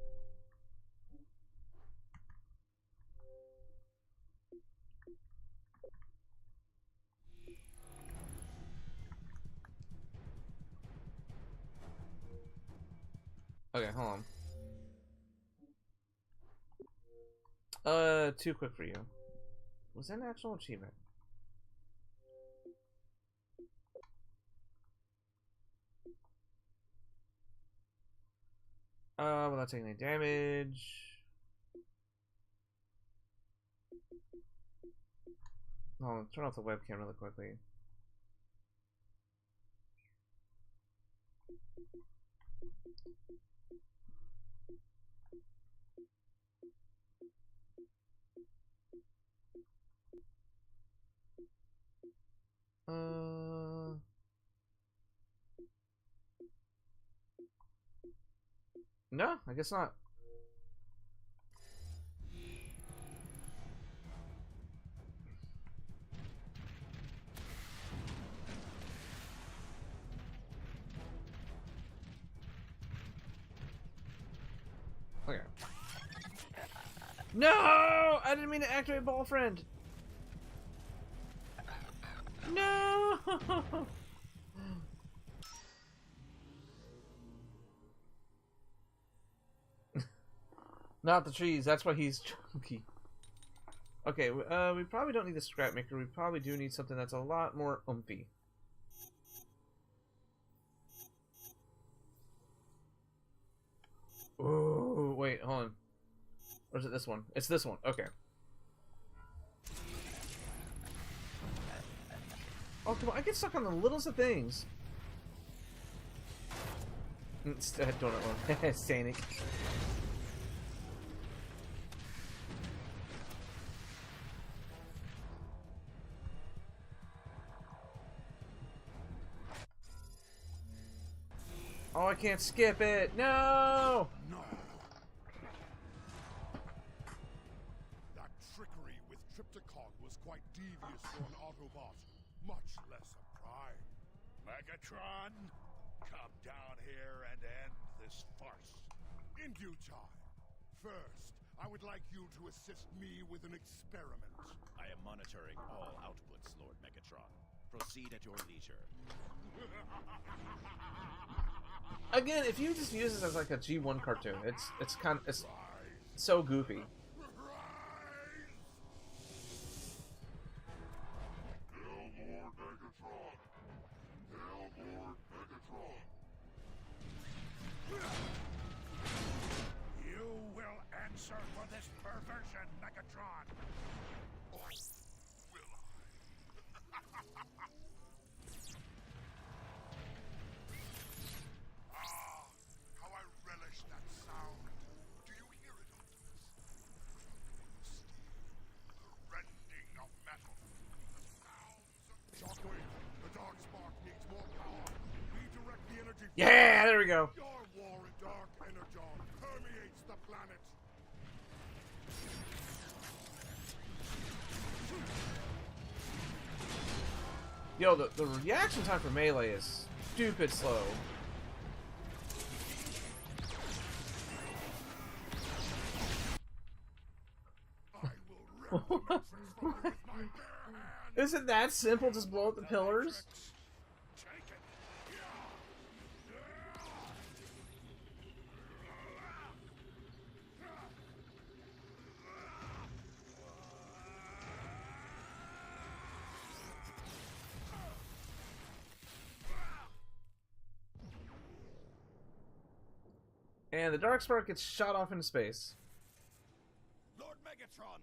Okay, hold on. Too quick for you. Was that an actual achievement? Without taking any damage. Hold on, turn off the webcam really quickly. No, I guess not. Okay. No! I didn't mean to activate Ball Friend. No! Not the trees, that's why he's chunky. Okay, we probably don't need the scrap maker. We probably do need something that's a lot more oomphy. Oh, wait, hold on. Or is it this one? It's this one. Okay. Oh, come on. I get stuck on the littlest of things. Instead, donut one. Sanic. Oh, I can't skip it. No! No. That trickery with Triptychon was quite devious for an Autobot, much less a Prime. Megatron, come down here and end this farce. In due time. First, I would like you to assist me with an experiment. I am monitoring all outputs, Lord Megatron. Proceed at your leisure. Again, if you just use this as like a G1 cartoon, it's kind of it's so goofy. You will answer for this perversion, Megatron. Or will I? Ah, how I relish that sound. Do you hear it, Optimus? The rending of metal. The sounds of... Shockwave, the dark spark needs more power. Redirect the energy... Yeah, there we go. Your war in dark energon permeates the planet. Yo, the reaction time for melee is stupid slow. Is it that simple? Just blow up the pillars? And the Dark Spark gets shot off into space. Lord Megatron!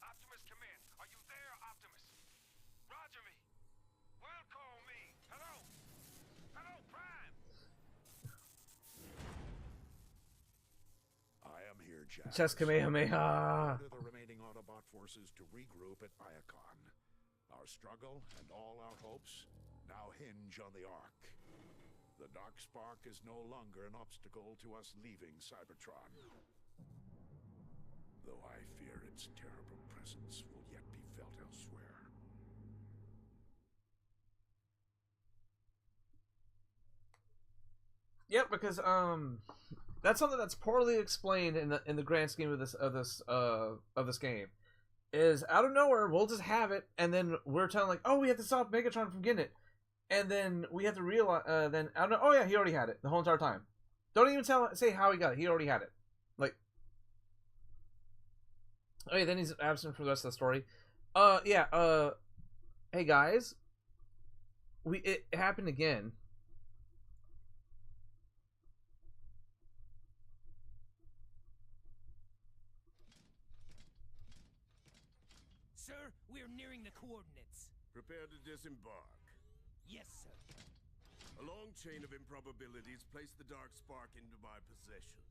Optimus Command, are you there, Optimus? Roger me. Well, call me. Hello? Hello, Prime? I am here, Jax. Chess Kamehameha. Order the remaining Autobot forces to regroup at Iacon. Our struggle and all our hopes now hinge on the Ark. The Dark Spark is no longer an obstacle to us leaving Cybertron. Though I fear its terrible presence will yet be felt elsewhere. Yep, because that's something that's poorly explained in the grand scheme of this game. Is out of nowhere we'll just have it, and then we're telling like, oh, we have to stop Megatron from getting it, and then we have to realize then I don't know. Oh yeah, he already had it the whole entire time. Don't even say how he got it. He already had it. Like, oh yeah, then he's absent for the rest of the story. Yeah. Hey guys, it happened again. Sir, we're nearing the coordinates. Prepare to disembark. Yes, sir. A long chain of improbabilities place the Dark Spark into my possession.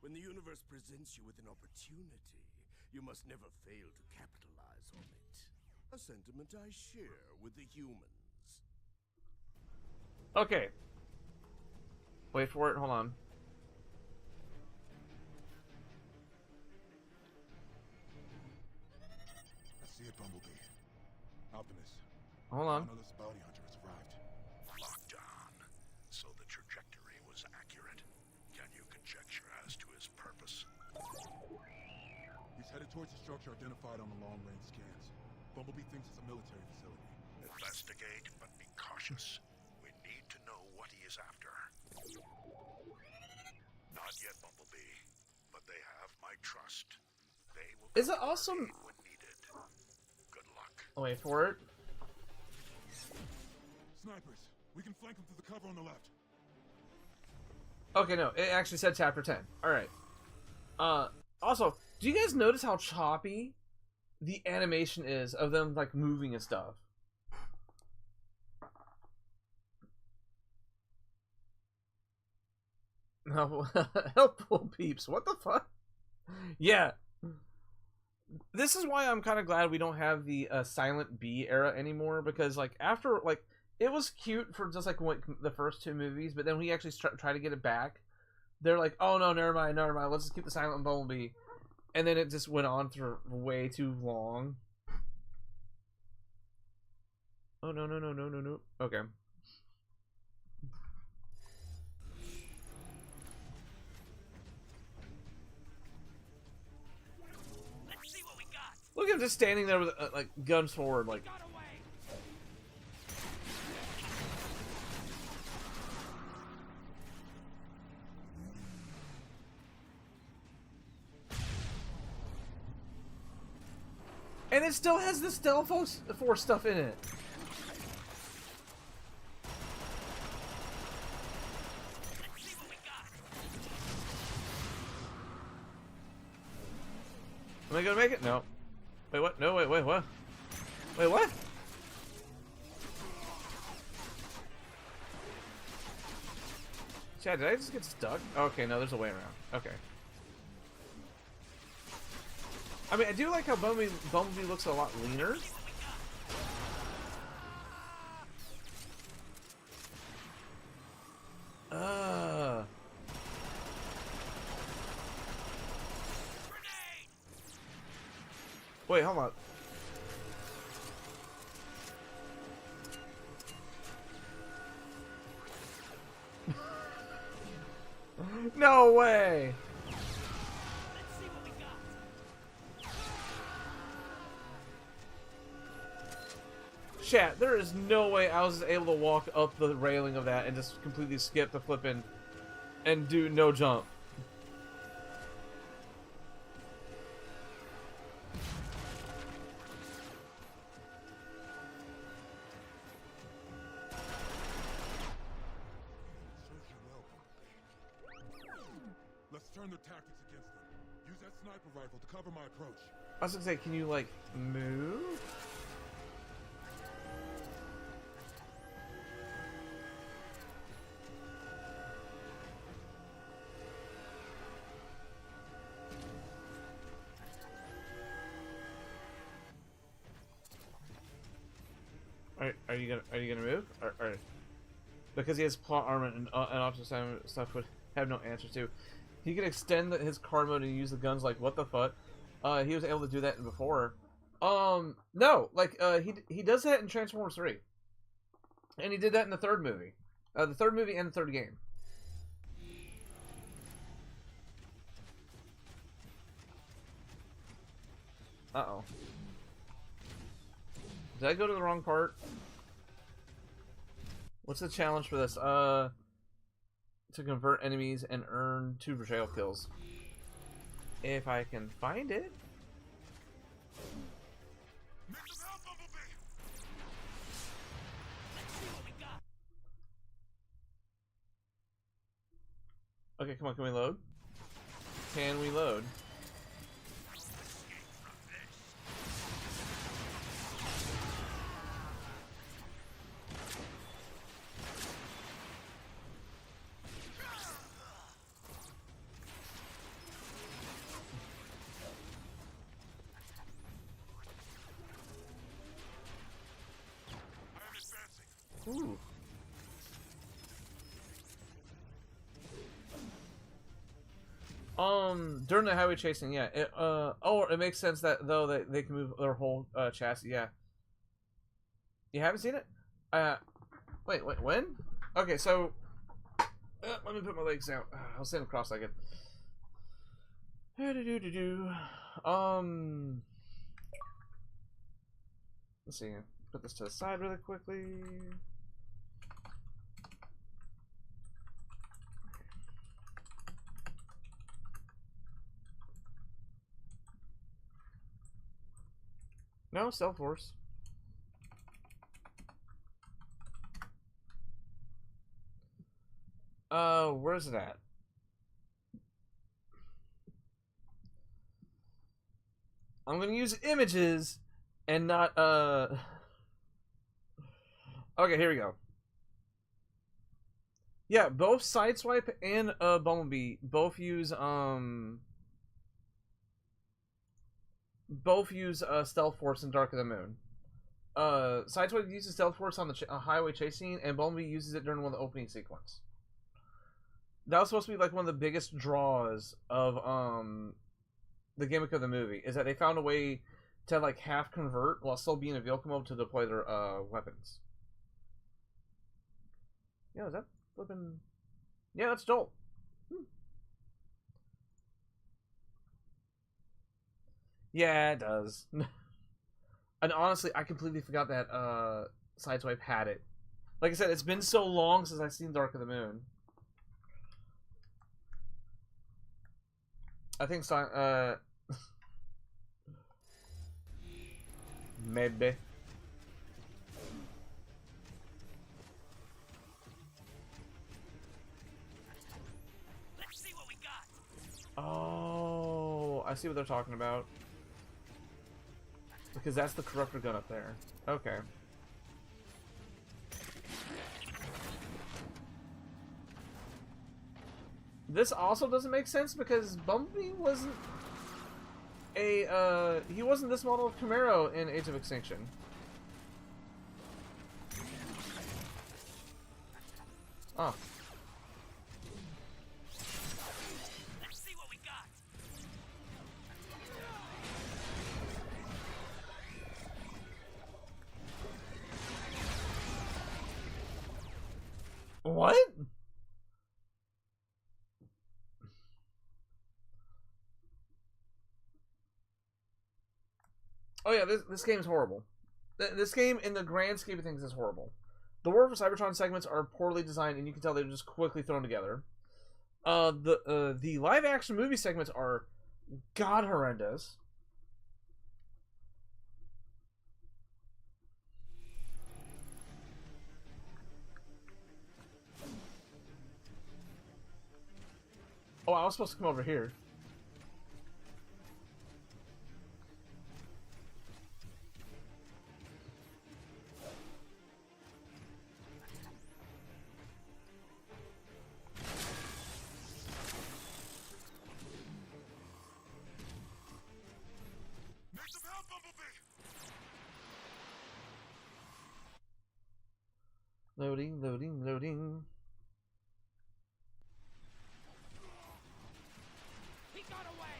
When the universe presents you with an opportunity, you must never fail to capitalize on it. A sentiment I share with the humans. Okay. Wait for it. Hold on. I see it, Bumblebee. Optimus. Hold on. Another bounty hunter has arrived. Locked on. So the trajectory was accurate. Can you conjecture as to his purpose? He's headed towards the structure identified on the long-range scans. Bumblebee thinks it's a military facility. Investigate, but be cautious. We need to know what he is after. Not yet, Bumblebee, but they have my trust. They will. Is it also? When needed. Good luck. Wait for it. Snipers! We can flank them through the cover on the left. Okay, no, it actually said chapter 10. Alright. Also, do you guys notice how choppy the animation is of them, like, moving and stuff? No, helpful peeps. What the fuck? Yeah. This is why I'm kind of glad we don't have the Silent B era anymore, because, like, after, like, it was cute for just, like, the first two movies, but then we actually try to get it back. They're like, oh, no, never mind, let's just keep the Silent Bumblebee. And then it just went on for way too long. Oh, no. Okay. Let's see what we got. Look at him just standing there with, like, guns forward, like... Got away. And it still has the Stealth Force stuff in it. Let's see what we got. Am I gonna make it? No. Wait, what? No, wait, what? Wait, what? Chad, did I just get stuck? Okay, no, there's a way around. Okay. I mean, I do like how Bumblebee looks a lot leaner. Wait, hold on. No way! Let's see what we got. Chat, there is no way I was able to walk up the railing of that and just completely skip the flipping and do no jump. Let's turn their tactics against them. Use that sniper rifle to cover my approach. I was gonna say, can you, like, move? Are you gonna move? Or because he has plot armor and optional stuff would have no answer to. He could extend his card mode and use the guns. Like, what the fuck? He was able to do that before. No, like he does that in Transformers 3, and he did that in the third movie, and the third game. Uh-oh. Did I go to the wrong part? What's the challenge for this? To convert enemies and earn 2 betrayal kills. If I can find it. Let's see what we got. Okay, come on, can we load? Can we load? Ooh. During the highway chasing, yeah. It makes sense that though they can move their whole chassis. Yeah. You haven't seen it? Wait, when? Okay, so let me put my legs out. I'll stand cross-legged. Let's see. Put this to the side really quickly. No, Stealth Force. Where's it at? I'm gonna use images and not, Okay, here we go. Yeah, both Sideswipe and, Bumblebee both use, Stealth Force in Dark of the Moon. Sideswipe uses Stealth Force on the highway chase scene, and Bumblebee uses it during one of the opening sequence. That was supposed to be like one of the biggest draws of the gimmick of the movie, is that they found a way to like half convert while still being in vehicle mode to deploy their weapons. Yeah, is that flipping? Yeah, that's Joel. Yeah, it does. And honestly, I completely forgot that Sideswipe had it. Like I said, it's been so long since I've seen Dark of the Moon. I think maybe. Let's see what we got. Oh, I see what they're talking about. Because that's the corruptor gun up there. Okay. This also doesn't make sense because Bumblebee wasn't he wasn't this model of Camaro in Age of Extinction. Oh. Let's see what we got. What? yeah, this game is horrible. This game, in the grand scheme of things, is horrible. The War for Cybertron segments are poorly designed, and you can tell they're just quickly thrown together. The live action movie segments are god horrendous. Oh, I was supposed to come over here. Need some help, Bumblebee! Loading, loading, loading. He got away!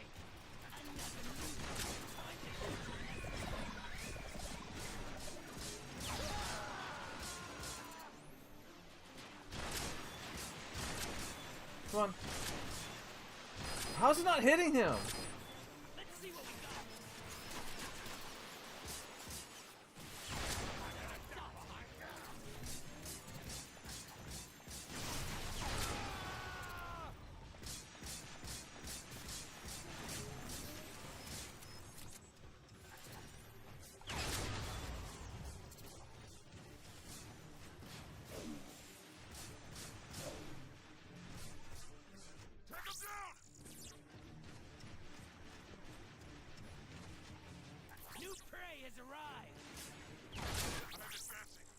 Come on. How's it not hitting him? Let's see what we got. Take him down! New prey has arrived. I'm advancing.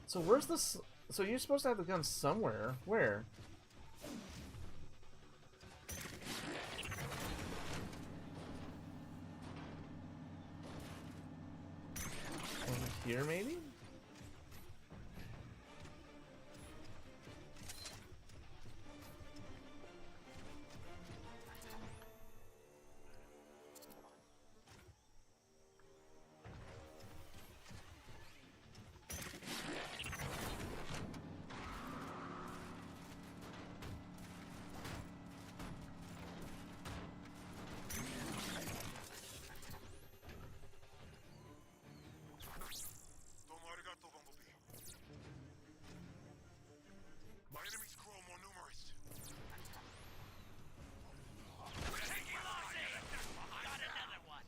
So where's this? So you're supposed to have the gun somewhere. Where? Over here, maybe? Domo arigato, Bumblebee. My enemies grow more numerous. Taking losses. Got another one.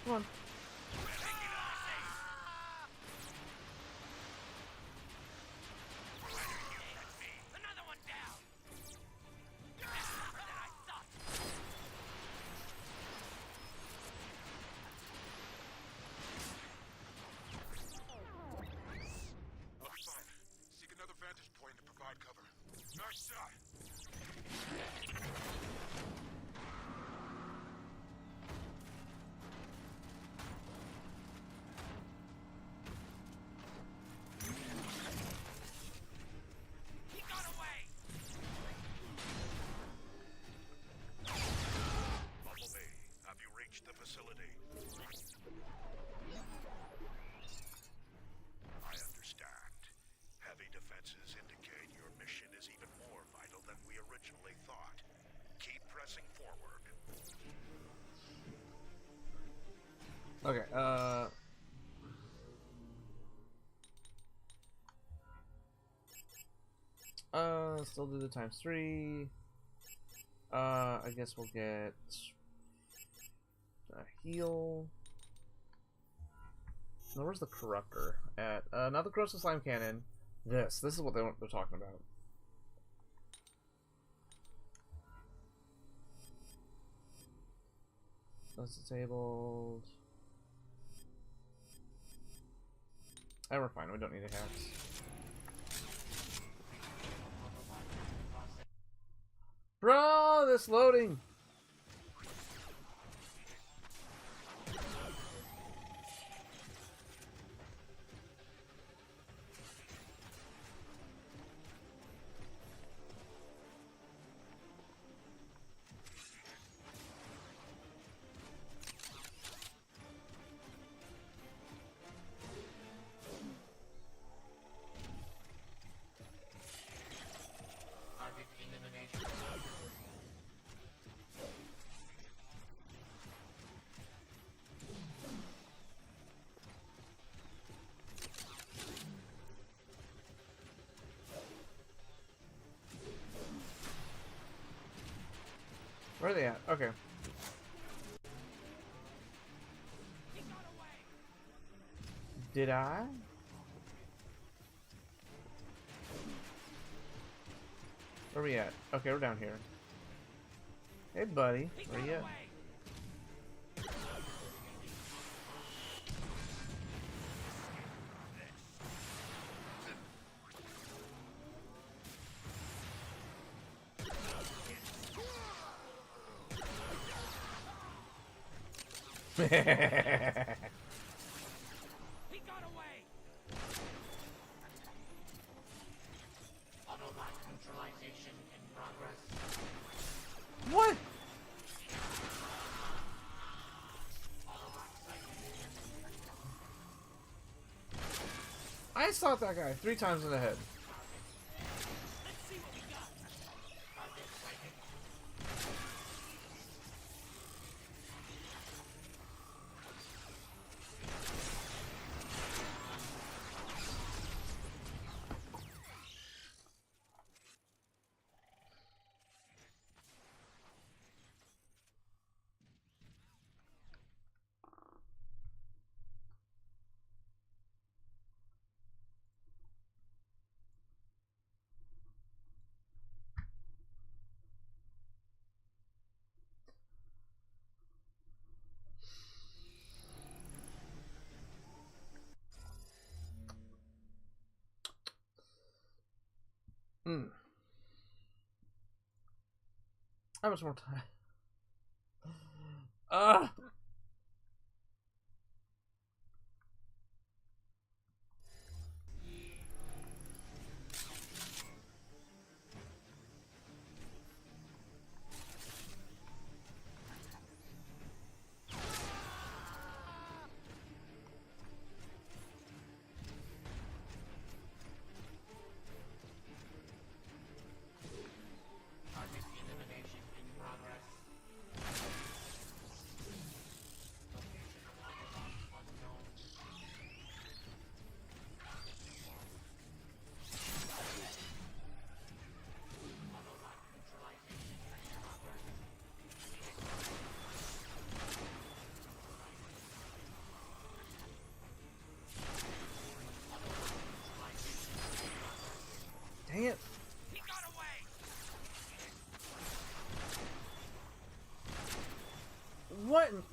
Come on. Taking losses. Another one down. Better than I thought. I'll be fine. Seek another vantage point to provide cover. Nice shot. He got away. Bumblebee, have you reached the facility? I understand. Heavy defenses indicate your mission is even more vital than we originally thought. Keep pressing forward. Okay. Still do the ×3. I guess we'll get a heal. Now, where's the corruptor at? Not the corrosive slime cannon. This is what they're talking about. That's disabled. And we're fine. We don't need a hex. Bro, this loading. Where are they at? Okay. Did I? Where are we at? Okay, we're down here. Hey, buddy. Where you at? He got away. Autobot neutralization in progress. What? I shot that guy 3 times in the head. Let's see what we got. How much more time? Ah! Dang it. He got away. What? Let's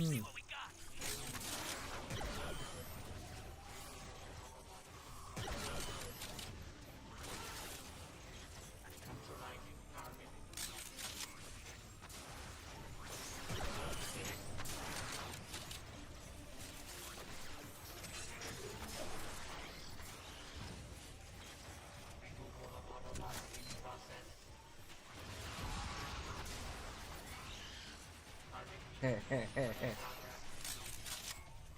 see what we got.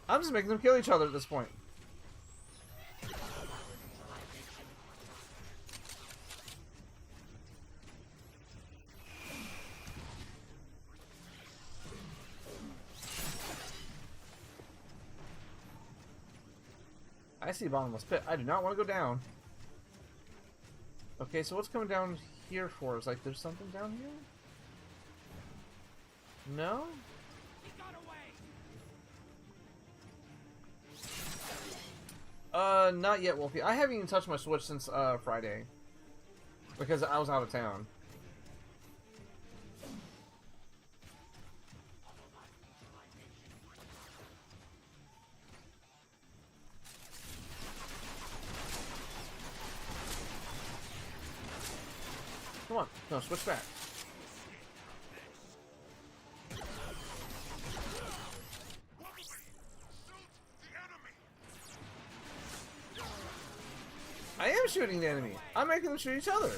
I'm just making them kill each other at this point. I see a bottomless pit. I do not want to go down. Okay, so what's coming down here for us? Like, there's something down here? No? He got away. Not yet, Wolfie. I haven't even touched my Switch since, Friday. Because I was out of town. Come on. No, switch back. I am shooting the enemy. I'm making them shoot each other.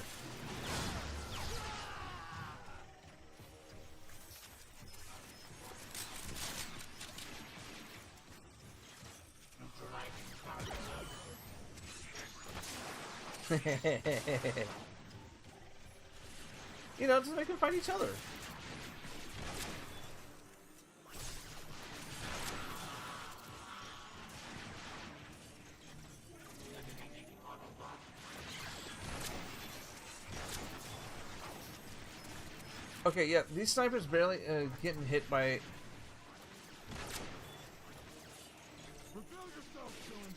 You know, just make them fight each other. Okay, yeah, these snipers barely getting hit by. Reveal yourself, Dylan.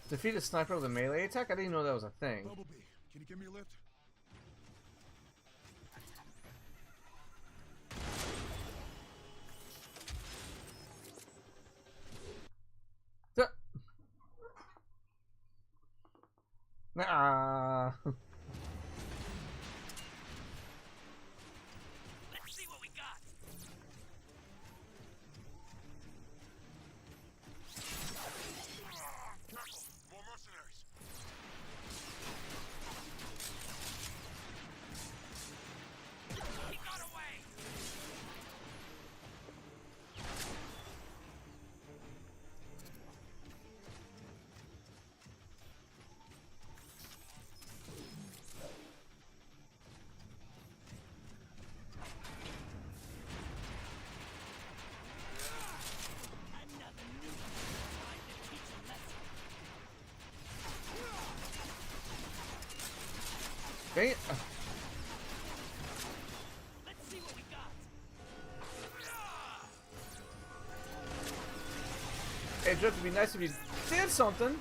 Defeat a sniper with a melee attack? I didn't know that was a thing. Bumblebee, can you give me a lift? Nah. Let's see what we got. More mercenaries. He got away. Another new time to teach a lesson. Dang it. Let's see what we got. Hey, Joe, it'd be nice if you did something.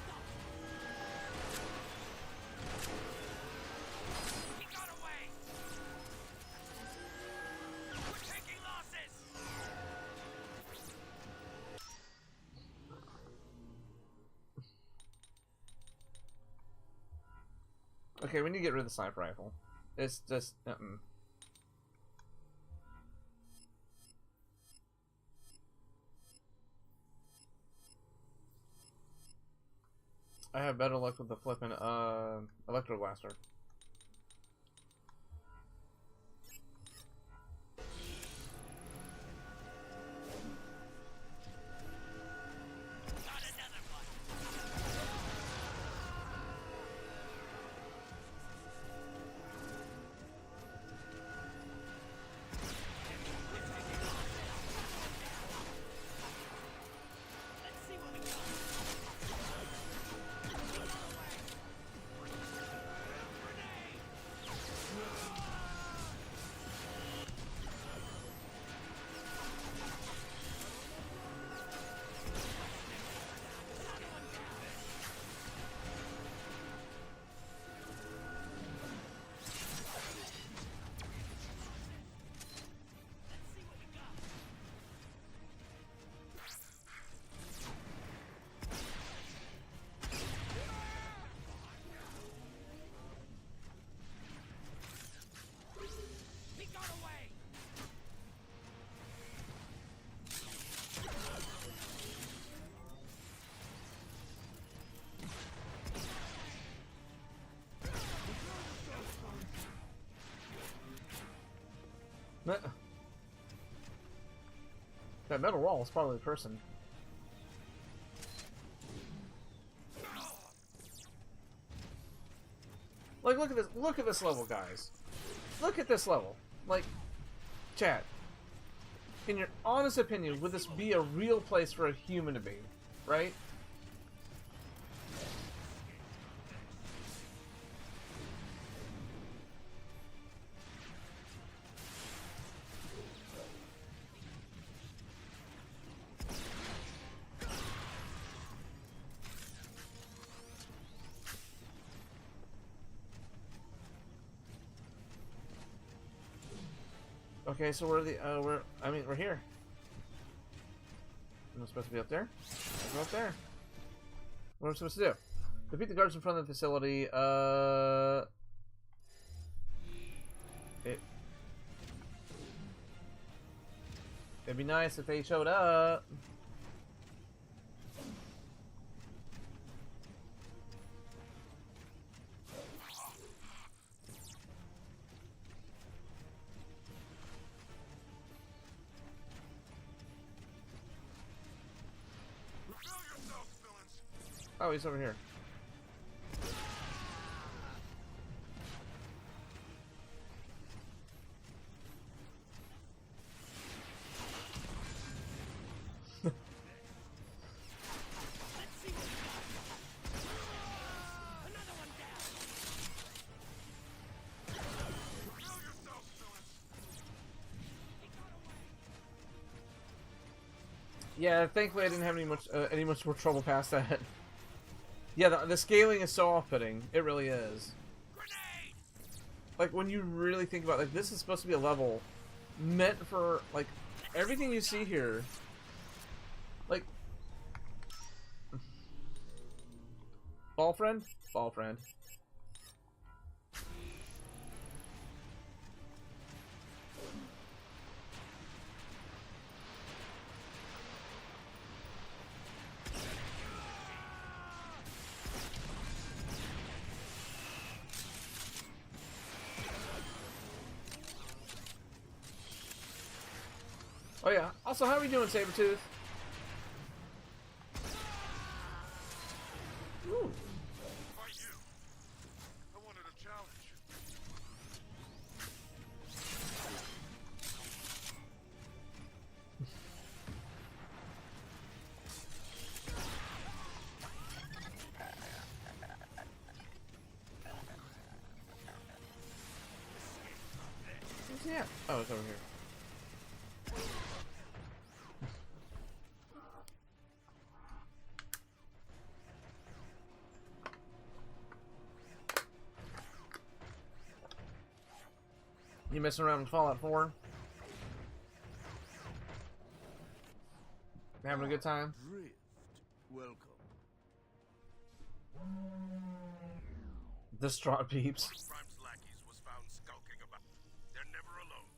He got away. We're taking losses. Okay, we need to get rid of the sniper rifle. It's just. I have better luck with the flippin' electro blaster. Got another one. Let's see what we got. He got away. That metal wall is probably a person. Like, look at this. Look at this level, guys. Look at this level. Like, chat. In your honest opinion, would this be a real place for a human to be? Right? Okay, so we're here. I'm supposed to be up there. Go up there. What am I supposed to do? Defeat the guards in front of the facility. It'd be nice if they showed up. Oh, he's over here. Yeah, thankfully I didn't have any much more trouble past that. Yeah, the scaling is so off-putting. It really is. Like, when you really think about it, like, this is supposed to be a level meant for, like, everything you see here. Like, ball friend? Ball friend. Oh yeah. Also, how are we doing, Sabretooth? Ooh. Why you? I wanted a challenge. Where's he at? Oh, it's over here. You messing around with Fallout 4? Having a good time? Drift. Welcome. Distraught peeps. Prime's lackeys was found skulking about. They're never alone.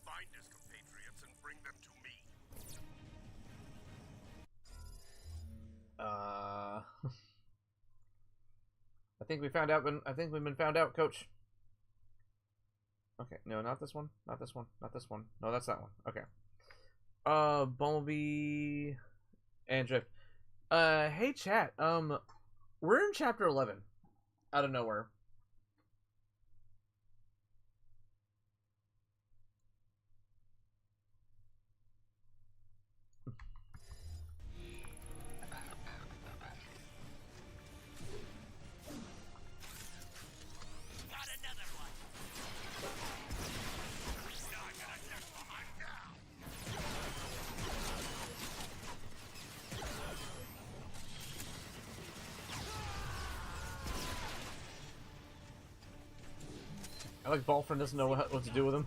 Find his compatriots and bring them to me. I think we found out. I think we've been found out, Coach. Okay, no, not this one. Not this one. Not this one. No, that's that one. Okay. Bumblebee and Drift. Hey chat. We're in chapter 11. Out of nowhere. Got another one. I like Ballfriend doesn't know what to do with him.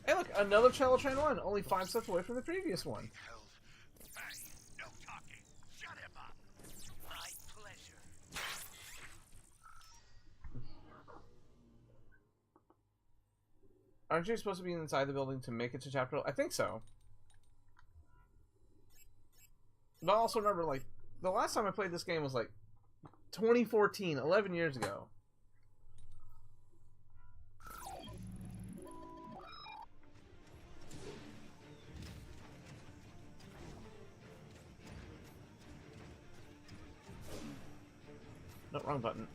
Hey, look, another Cello Train 1, only 5 steps away from the previous one. Hey, no talking. Shut him up. My pleasure. Aren't you supposed to be inside the building to make it to chapter? I think so. But I also remember, like, the last time I played this game was, like, 2014, 11 years ago. No, wrong button.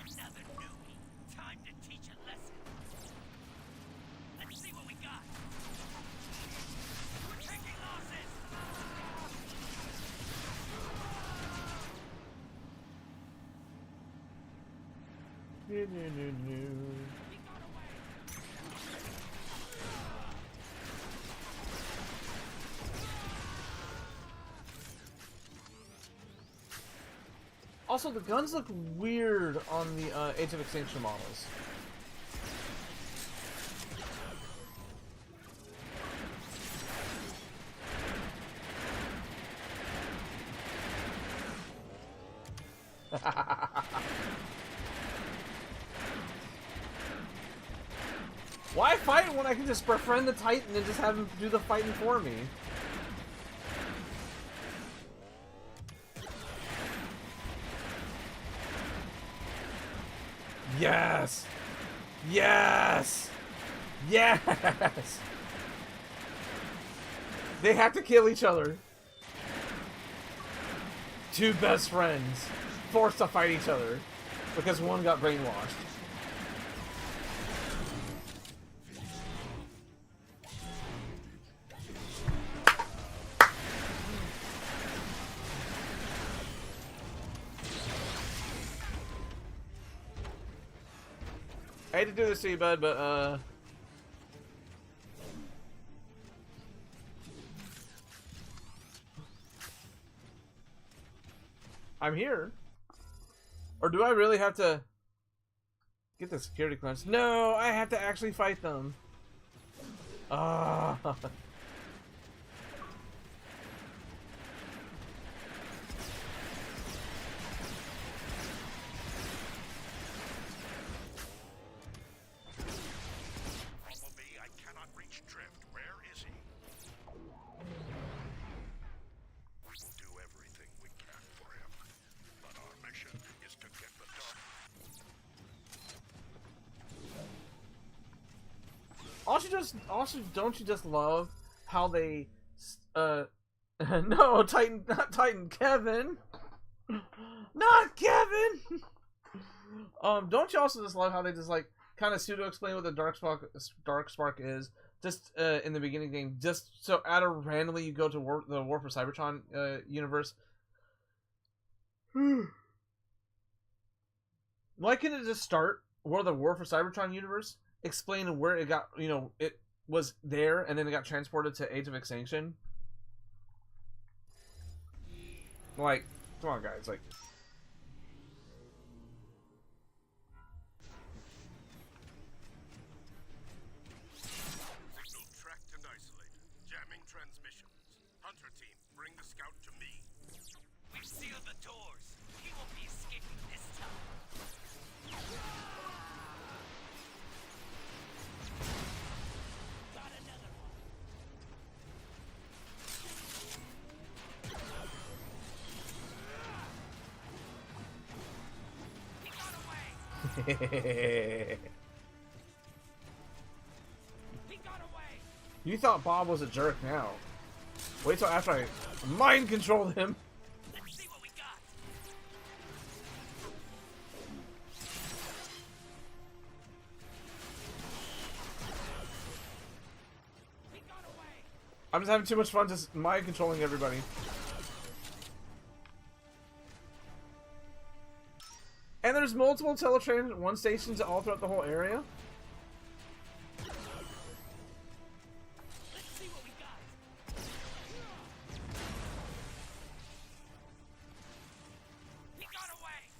Another newbie. Time to teach a lesson. Let's see what we got. We're taking losses. Also, the guns look weird on the Age of Extinction models. Why fight when I can just befriend the Titan and just have him do the fighting for me? Yes! Yes! Yes! They have to kill each other. Two best friends forced to fight each other because one got brainwashed. I hate to do this to you, bud, but, I'm here. Or do I really have to get the security clearance? No, I have to actually fight them. Ah. Bumblebee, I cannot reach Drift. Where is he? We will do everything we can for him, but our mission is to get the dark. Also, don't you just love how they, no, Titan, not Titan, Kevin, not Kevin. Don't you also just love how they just like kind of pseudo explain what the dark spark is, just in the beginning game, just so out of randomly you go to the War for Cybertron universe. Why couldn't it just start where the War for Cybertron universe? Explain where it got, you know, it was there and then it got transported to Age of Extinction. Like, come on, guys, like. Signal tracked and isolated. Jamming transmissions. Hunter team, bring the scout to me. We've sealed the doors. He won't be escaping this time. Got another one. He got away. He got away. You thought Bob was a jerk now. Wait till after I mind control him. Let's see what we got. He got away. I'm just having too much fun just mind controlling everybody. And there's multiple teletrain one stations all throughout the whole area. Let's see what we got. He got away.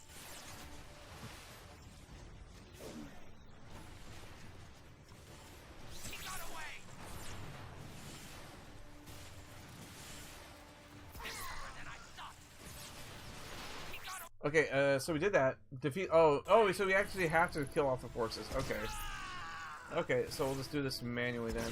He got away. This and I stopped. He got away. Okay, so we did that. Defeat. Oh, so we actually have to kill off the forces. Okay. Okay, so we'll just do this manually then.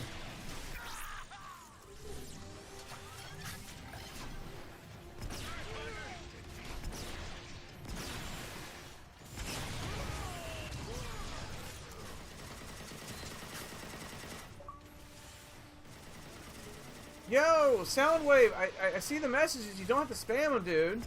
Yo, Soundwave, I see the messages. You don't have to spam them, dude.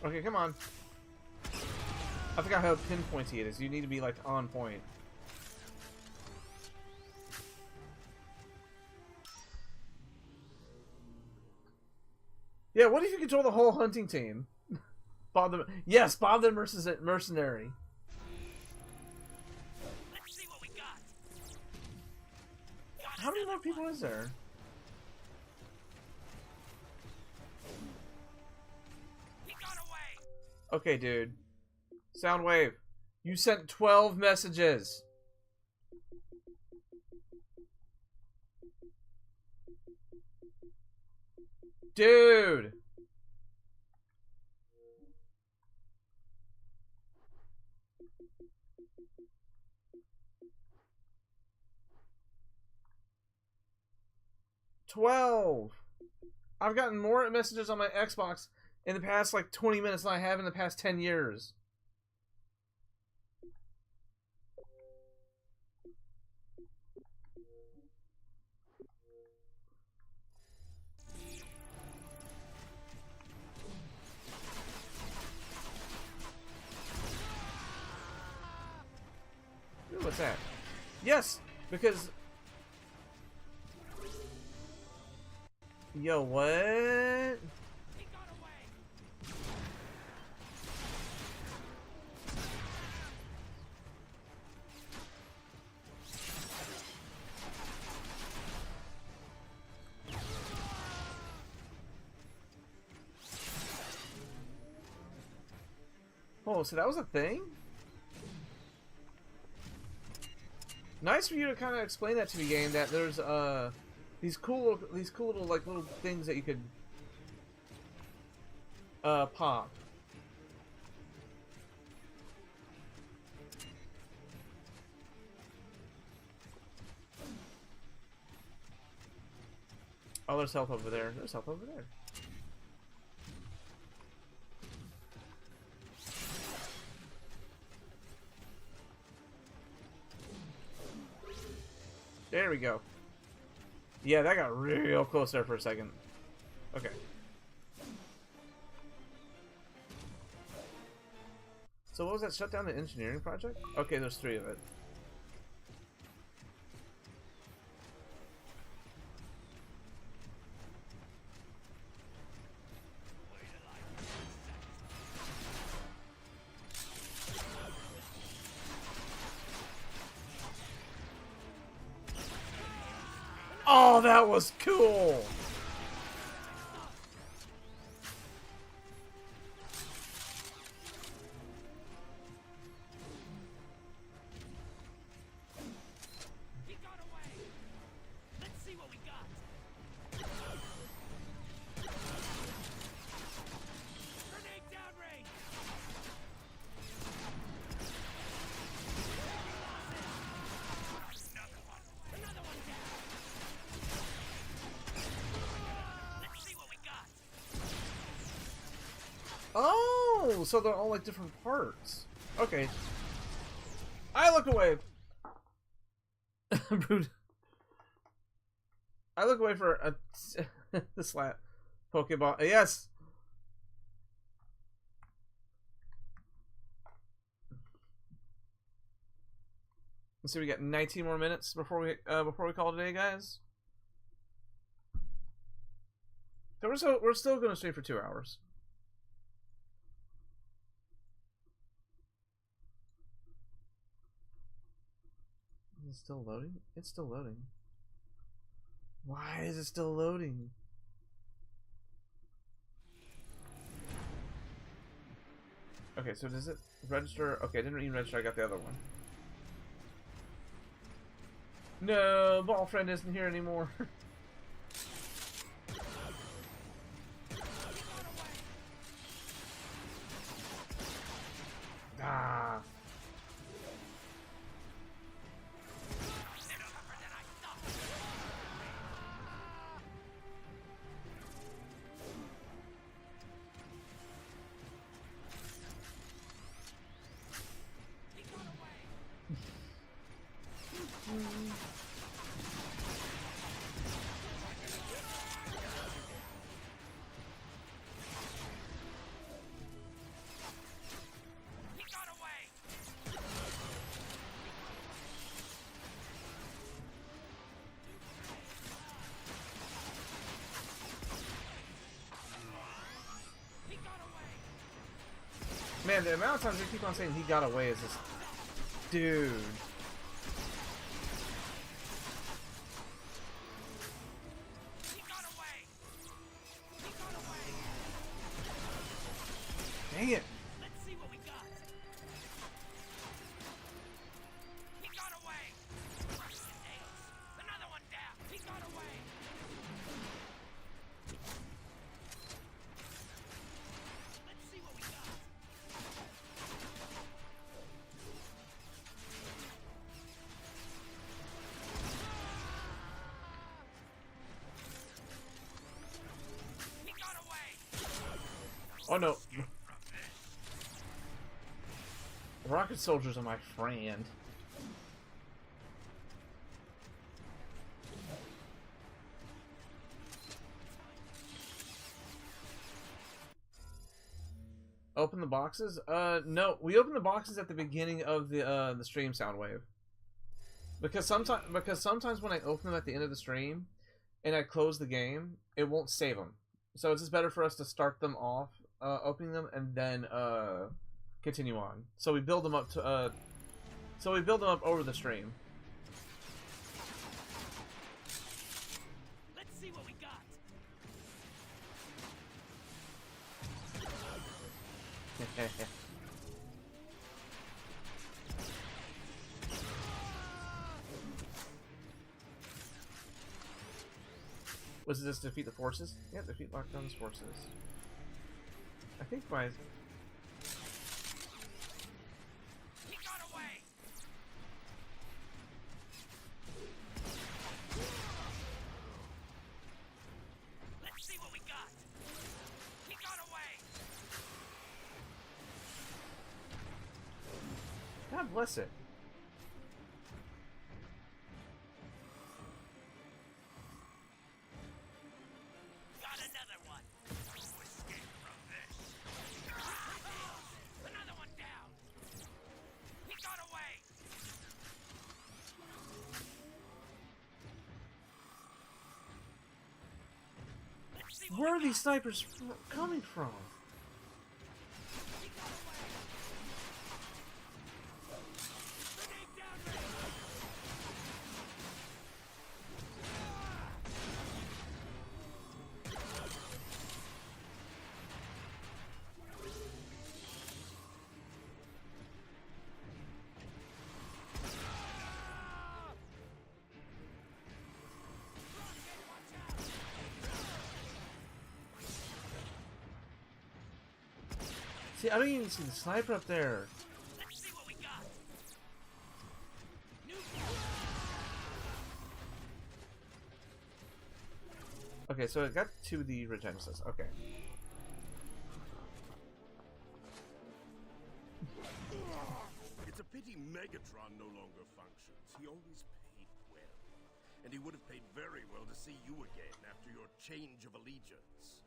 Okay, come on. I forgot how pinpointy it is. You need to be like on point. Yeah, what if you control the whole hunting team? Bob the Bob the mercenary. Let's see what we got. How many more people is there? He got away. Okay, dude. Soundwave, you sent 12 messages. Dude. I've gotten more messages on my Xbox in the past like 20 minutes than I have in the past 10 years. Ooh, what's that? Yes, because... Yo, what? He got away. Oh, so that was a thing? Nice for you to kind of explain that to me, game. That there's these cool little like little things that you could pop. Oh, there's health over there. There's health over there. There we go. Yeah, that got real close there for a second. Okay. So what was that? Shut down the engineering project? Okay, there's 3 of it. Oh, that was cool! He got away. Let's see what we got. Grenade downrange. Another one down. Let's see what we got. Oh, so they're all like different parts. Okay. I look away. I look away for a the slap Pokeball. Yes. Let's see. We got 19 more minutes before we call it a day, guys. So we're still going to stay for 2 hours. Is it still loading? It's still loading. Why is it still loading? Okay, so does it register? Okay, I didn't even register. I got the other one. No, ball friend isn't here anymore. Ah. Man, the amount of times they keep on saying he got away is just... Dude. He got away! He got away! Dang it. Let's see what we got. He got away! Nails. Another one down! He got away! Let's see what we got. He got away! Oh no. Rocket soldiers are my friend. Open the boxes? No. We open the boxes at the beginning of the stream sound wave. Because sometimes when I open them at the end of the stream and I close the game, it won't save them. So it's just better for us to start them off, opening them, and then continue on. So we build them up to over the stream. Let's see what we got. Was this defeat the forces? Yeah, defeat Lockdown's forces. I think by... He got away! Let's see what we got. He got away! God bless it. Got another one. Escape from this. Another one down. He got away. Let's see what Where we are these snipers coming from? He got away. Grenade down range. See, I don't even see the sniper up there. Let's see what we got. New Okay, so it got to the Regenesis. Okay. It's a pity Megatron no longer functions. He always paid well. And he would have paid very well to see you again after your change of allegiance.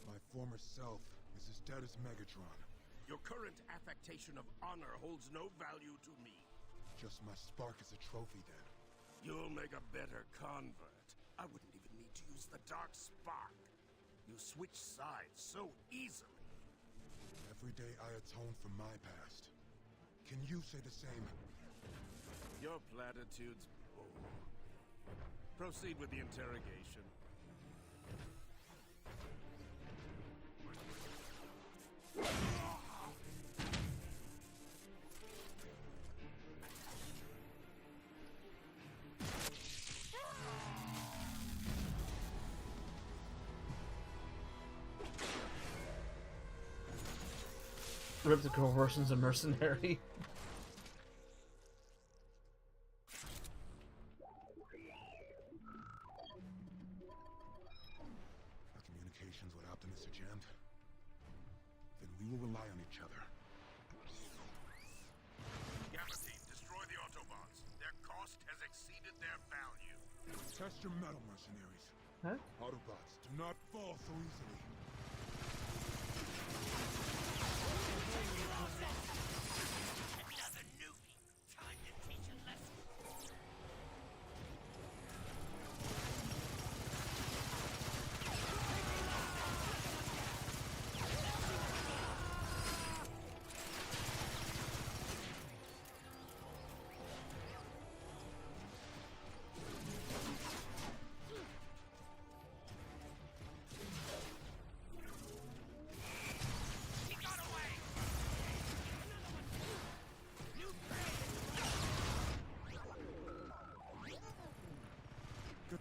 My former self is as dead as Megatron. Your current affectation of honor holds no value to me. Just my spark as a trophy then. You'll make a better convert. I wouldn't even need to use the dark spark. You switch sides so easily. Every day I atone for my past. Can you say the same? Your platitudes bore me. Proceed with the interrogation. Rip the Coercion's a mercenary. Our communications with Optimus are jammed? Then we will rely on each other. Gamma team, destroy the Autobots. Their cost has exceeded their value. Test your metal, mercenaries. Huh? Autobots, do not fall so easily. Another newbie. Time to teach a lesson.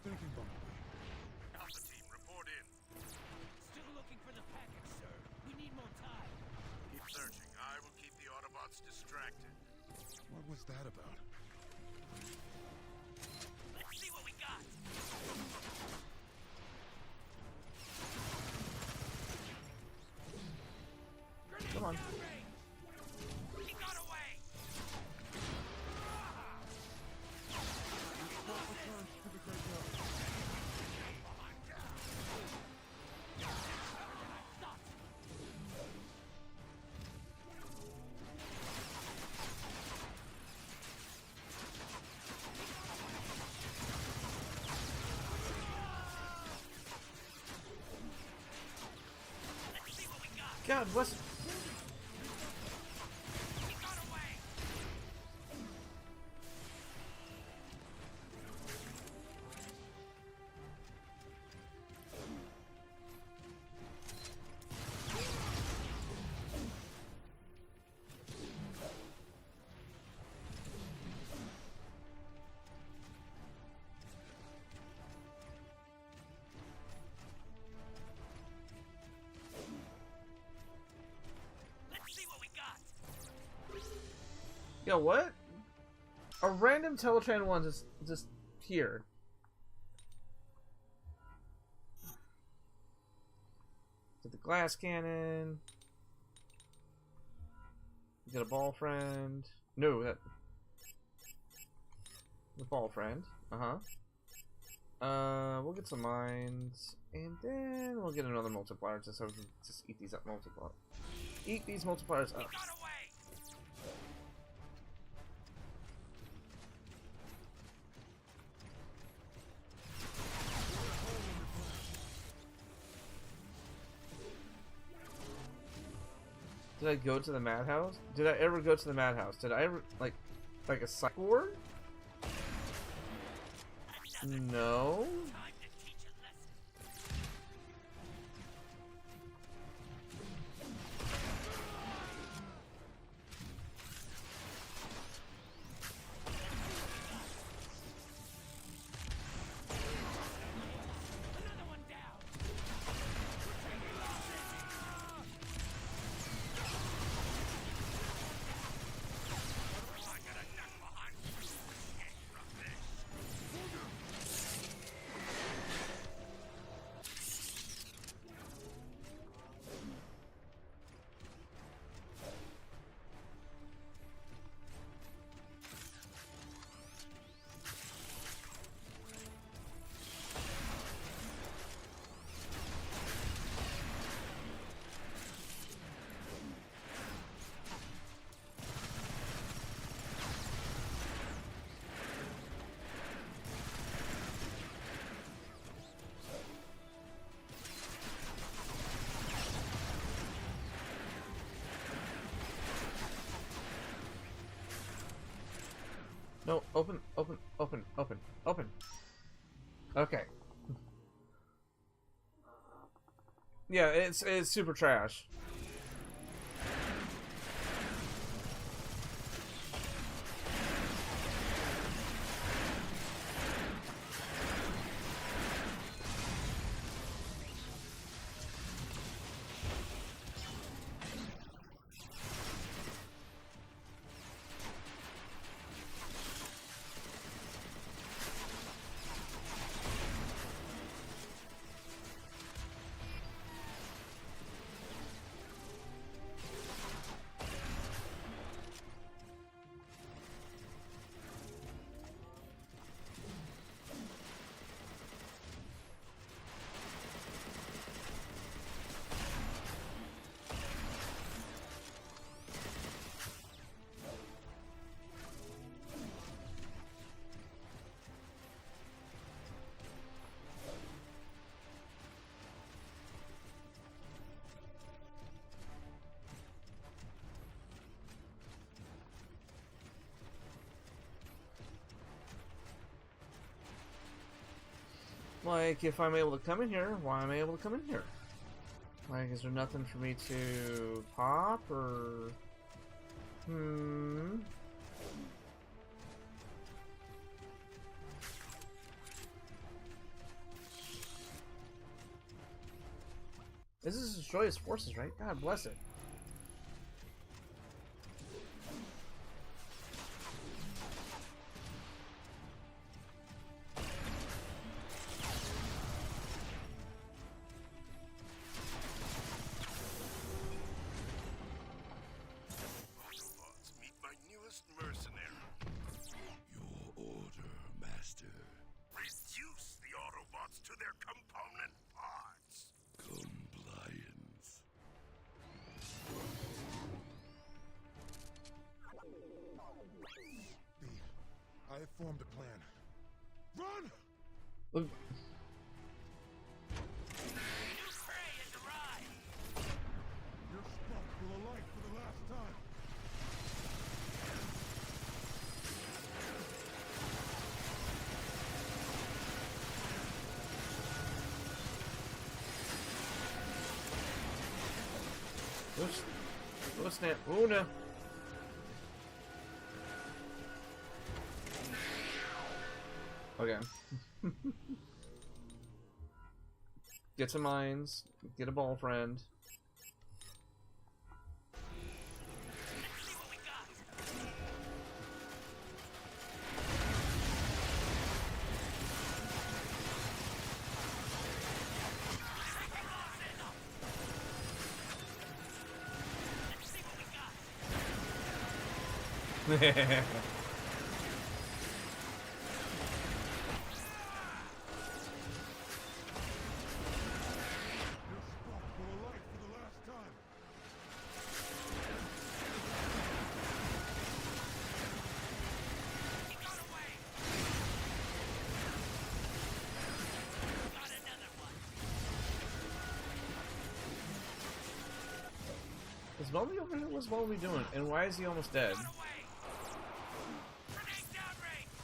thinking, Bumblebee? Alpha team, report in. Still looking for the package, sir. We need more time. Keep searching. I will keep the Autobots distracted. What was that about? Let's see what we got. Come on. He got away. Let's see what we got. God, what's... He got away. Let's see what we got. Yo, what? A random Teletran one just here. Get the glass cannon. Get a ball friend. No, that... The ball friend. We'll get some mines. And then we'll get another multiplier just so we can just eat these up multiplier. Eat these multipliers up. He got away. Did I go to the madhouse? Did I ever go to the madhouse? Did I ever, like a psych ward? No? Time to teach a lesson. Another one down. No, open, open, open, open, open. Okay. Yeah, it's super trash. Like, if I'm able to come in here, why am I able to come in here? Like, is there nothing for me to pop, or... This is to destroy his forces, right? God bless it. Autobots, meet my newest mercenary. Your order, Master. Reduce the Autobots to their component parts. Compliance. I have formed a plan. Run! Look, New prey has arrived! Your spark will alight for the last time. oh snap. Oh no. Okay. Get some mines. Get a ball friend. Let's see what we got! Let's see what we got! Your spark will alight for the last time. He got away! Got another one! Is Bumblebee over here? What's Bumblebee doing? And why is he almost dead? Got away! Grenade downrange!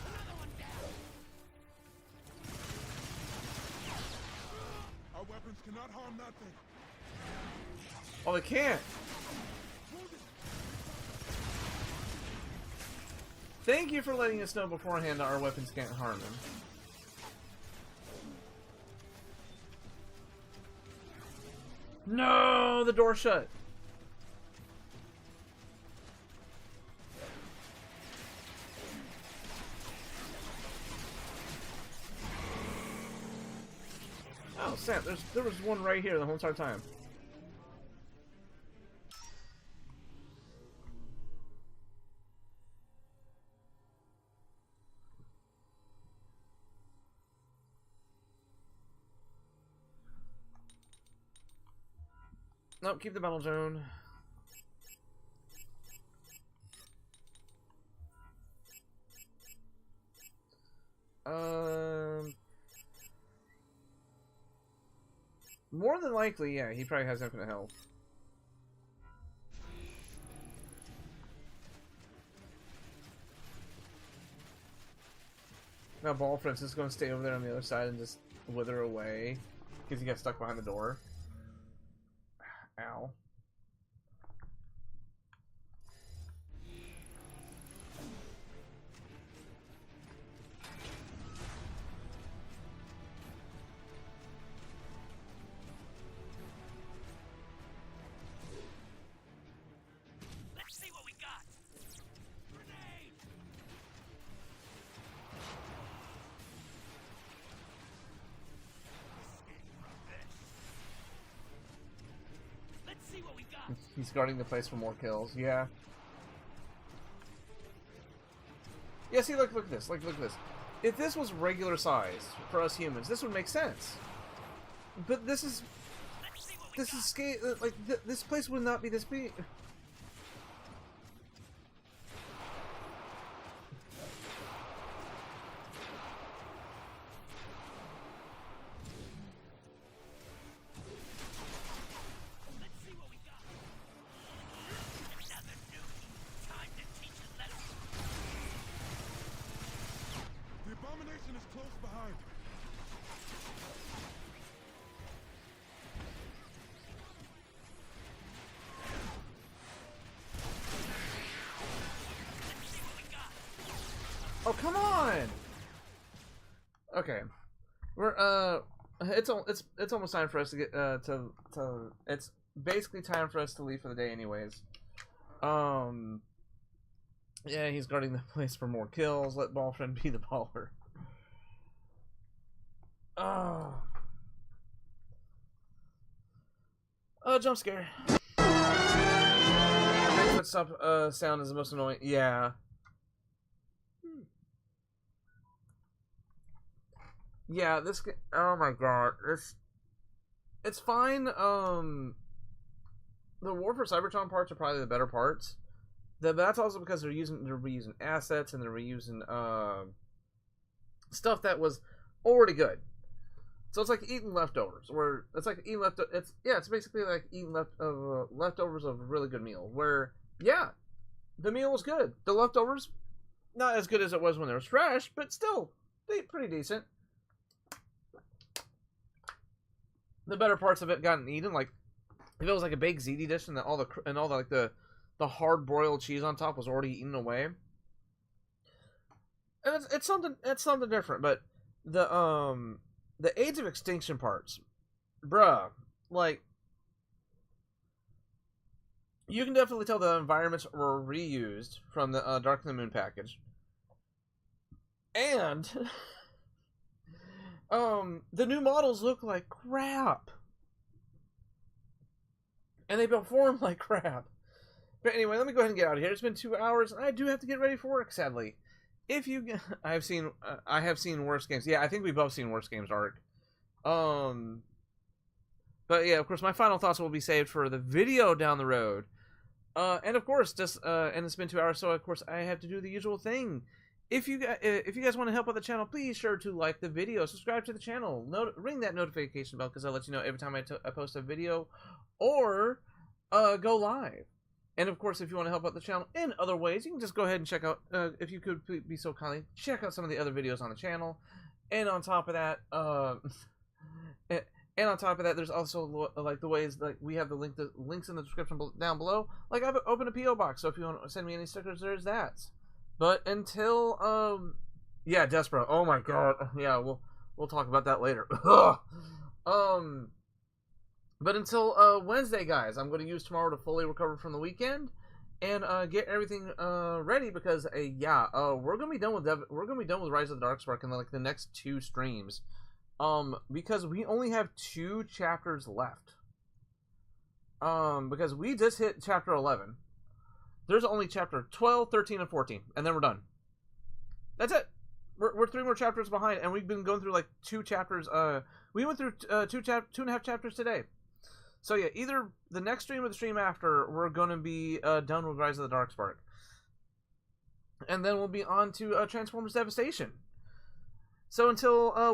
Another one down! Our weapons cannot harm that thing. Oh, they can't! Thank you for letting us know beforehand that our weapons can't harm him. No! The door shut! Oh, Sam, there was one right here the whole entire time. Nope, keep the battle zone. More than likely, yeah, he probably has infinite health. Now, Ball, for instance, is going to stay over there on the other side and just wither away because he got stuck behind the door. Ow. Let's see what we got! Grenade! Let's see what we got! He's guarding the place for more kills. Yeah. Yeah, see, look at this. Look at this. If this was regular size for us humans, this would make sense. But this is... Let's see what we This is scale... Like, this place would not be this big. Let's see what we got. Another newbie. Time to teach a lesson. The abomination is close behind. Let's see what we got. Oh, come on! Okay. it's almost time for us to get to it's basically time for us to leave for the day anyways. Yeah, he's guarding the place for more kills. Let Ballfriend be the baller. Jump scare. Footstep sound is the most annoying. Yeah. Yeah, this. Oh my god, it's fine. The War for Cybertron parts are probably the better parts. That's also because they're reusing assets and they're reusing stuff that was already good. So it's like eating leftovers, where it's like eating it's basically like eating leftovers of a really good meal. Where the meal was good, the leftovers not as good as it was when it was fresh, but still pretty decent. The better parts of it gotten eaten, like if it was like a baked ziti dish and all the hard broiled cheese on top was already eaten away. And it's something different, but the Age of Extinction parts, bruh, like you can definitely tell the environments were reused from the Dark of the Moon package. And the new models look like crap. And they perform like crap. But anyway, let me go ahead and get out of here. It's been 2 hours, and I do have to get ready for work, sadly. I have seen worse games. Yeah, I think we've both seen worse games, Art. But yeah, of course, my final thoughts will be saved for the video down the road. And of course, and it's been 2 hours, so of course I have to do the usual thing. If you guys want to help out the channel, please sure to like the video, subscribe to the channel, ring that notification bell because I'll let you know every time I post a video or go live. And of course, if you want to help out the channel in other ways, you can just go ahead and check out, if you could be so kindly, check out some of the other videos on the channel. And on top of that, there's also like the ways like we have the links in the description down below. Like I've opened a PO box, so if you want to send me any stickers, there's that. But until yeah, Despero. Oh my god. Yeah, we'll talk about that later. But until Wednesday, guys, I'm going to use tomorrow to fully recover from the weekend and get everything ready because we're going to be done with Rise of the Darkspark in like the next 2 streams. Because we only have 2 chapters left. Because we just hit chapter 11. There's only chapter 12, 13, and 14, and then we're done. That's it. We're 3 more chapters behind, and we've been going through like 2 chapters. We went through 2.5 chapters today. So yeah, either the next stream or the stream after, we're going to be done with Rise of the Darkspark. And then we'll be on to Transformers Devastation. So until